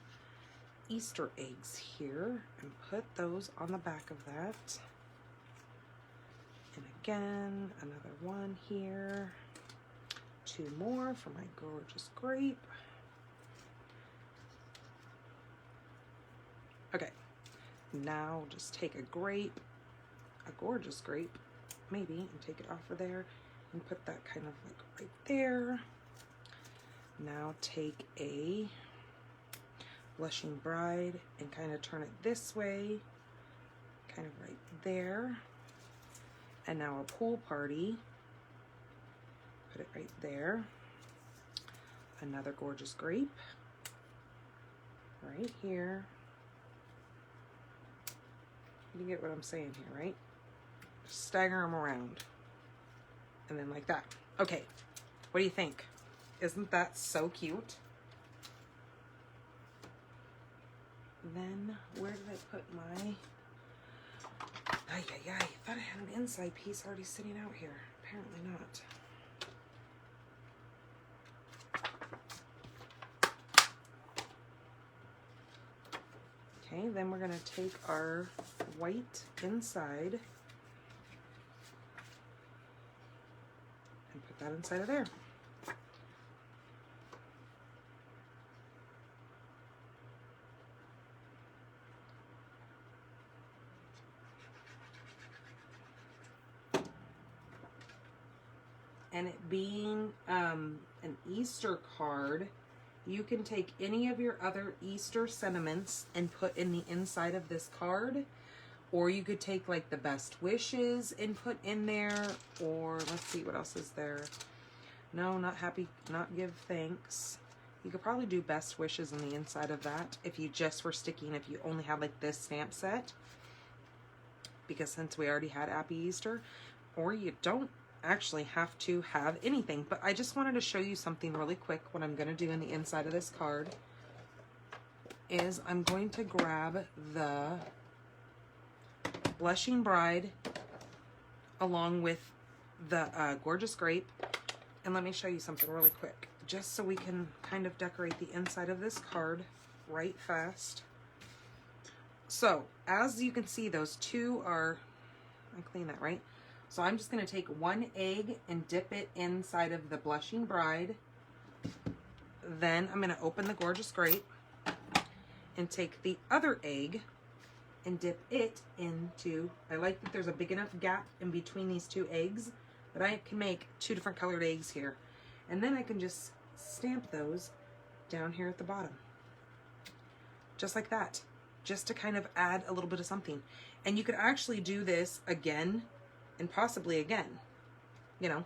Easter eggs here and put those on the back of that. And again, another one here. 2 more for my gorgeous grape. Okay, now just take a grape, a gorgeous grape, maybe, and take it off of there and put that kind of like right there. Now take a Blushing Bride and kind of turn it this way, kind of right there. And now a Pool Party, put it right there. Another gorgeous grape right here. You get what I'm saying here, right? Just stagger them around. And then like that. Okay, what do you think? Isn't that so cute? Then, where did I put my... I thought I had an inside piece already sitting out here. Apparently not. Okay, then we're going to take our white inside and put that inside of there. And it being an Easter card, you can take any of your other Easter sentiments and put in the inside of this card. Or you could take like the best wishes and put in there. Or let's see, what else is there? No, not happy, not give thanks. You could probably do best wishes on the inside of that if you just were sticking, if you only had like this stamp set. Because since we already had Happy Easter. Or you don't actually have to have anything, but I just wanted to show you something really quick. What I'm going to do in the inside of this card is I'm going to grab the Blushing Bride along with the gorgeous grape, and let me show you something really quick just so we can kind of decorate the inside of this card right fast. So as you can see, those two are, I clean that right. So I'm just going to take one egg and dip it inside of the Blushing Bride. Then I'm going to open the gorgeous grape and take the other egg and dip it into, I like that there's a big enough gap in between these two eggs that I can make 2 different colored eggs here. And then I can just stamp those down here at the bottom. Just like that. Just to kind of add a little bit of something. And you could actually do this again and possibly again, you know.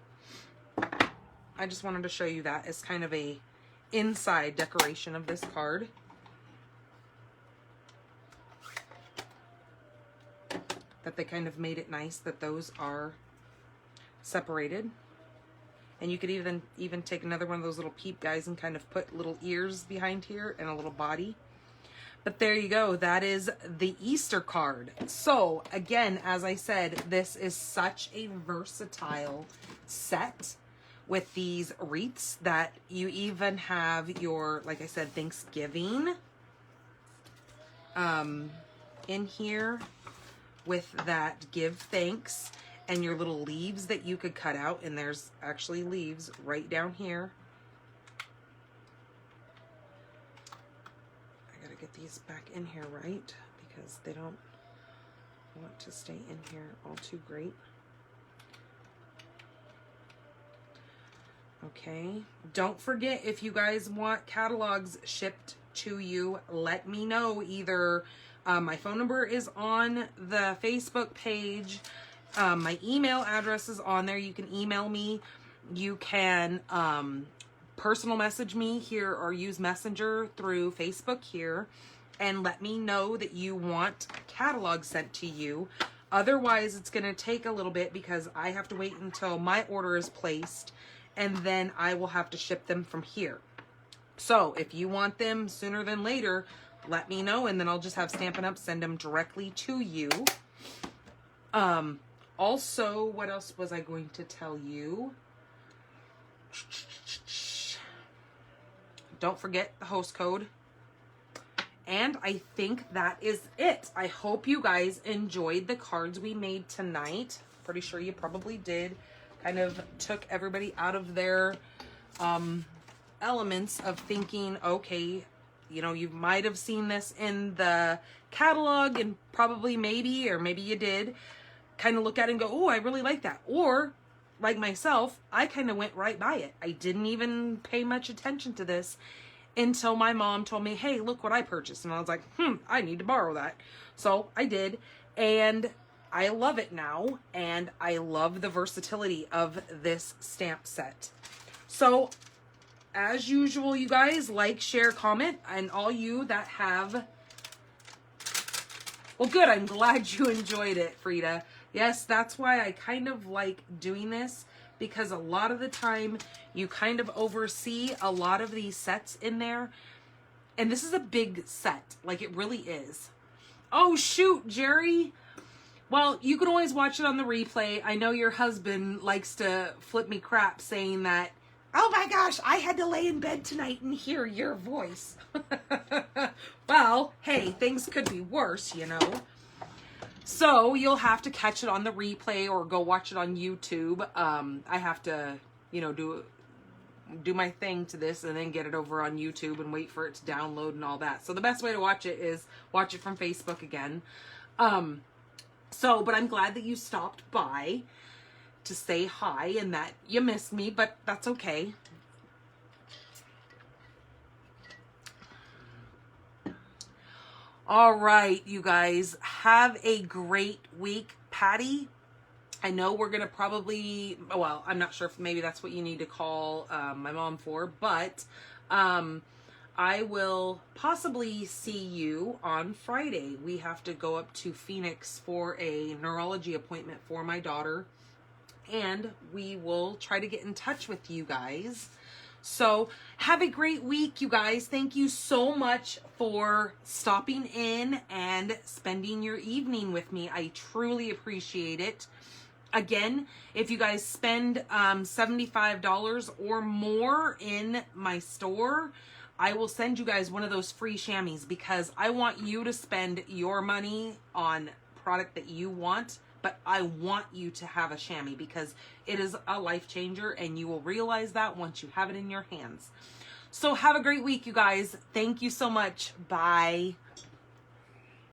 I just wanted to show you that as kind of a inside decoration of this card. That they kind of made it nice that those are separated. And you could even take another one of those little peep guys and kind of put little ears behind here and a little body. But there you go. That is the Easter card. So again, as I said, this is such a versatile set. with these wreaths that you even have your, like I said, Thanksgiving in here with that give thanks and your little leaves that you could cut out. And there's actually leaves right down here. I gotta get these back in here right because they don't want to stay in here all too great. Okay, don't forget, if you guys want catalogs shipped to you, let me know. Either my phone number is on the Facebook page, my email address is on there. You can email me, you can personal message me here or use Messenger through Facebook here and let me know that you want catalogs sent to you. Otherwise, it's going to take a little bit because I have to wait until my order is placed, and then I will have to ship them from here. So if you want them sooner than later, let me know, and then I'll just have Stampin' Up! Send them directly to you. Also, what else was I going to tell you? Don't forget the host code. And I think that is it. I hope you guys enjoyed the cards we made tonight. Pretty sure you probably did. Kind of took everybody out of their elements of thinking, okay, you know, you might have seen this in the catalog and probably maybe, or maybe you did, kind of look at it and go, oh, I really like that. Or like myself, I kind of went right by it. I didn't even pay much attention to this until my mom told me, hey, look what I purchased. And I was like, I need to borrow that. So I did. And I love it now, and I love the versatility of this stamp set. So, as usual, you guys, like, share, comment, and all you that have... Well, good, I'm glad you enjoyed it, Frida. Yes, that's why I kind of like doing this, because a lot of the time, you kind of oversee a lot of these sets in there, and this is a big set. Like, it really is. Oh, shoot, Jerry! Well, you can always watch it on the replay. I know your husband likes to flip me crap saying that, oh my gosh, I had to lay in bed tonight and hear your voice. Well, hey, things could be worse, you know. So you'll have to catch it on the replay or go watch it on YouTube. I have to, you know, do my thing to this and then get it over on YouTube and wait for it to download and all that. So the best way to watch it is watch it from Facebook again. But I'm glad that you stopped by to say hi and that you missed me, but that's okay. All right, you guys, have a great week. Patty, I know we're going to probably, well, I'm not sure if maybe that's what you need to call my mom for, but I will possibly see you on Friday. We have to go up to Phoenix for a neurology appointment for my daughter, and we will try to get in touch with you guys. So have a great week, you guys. Thank you so much for stopping in and spending your evening with me. I truly appreciate it. Again, if you guys spend $75 or more in my store, I will send you guys one of those free chamois, because I want you to spend your money on product that you want, but I want you to have a chamois because it is a life changer, and you will realize that once you have it in your hands. So have a great week, you guys. Thank you so much. Bye.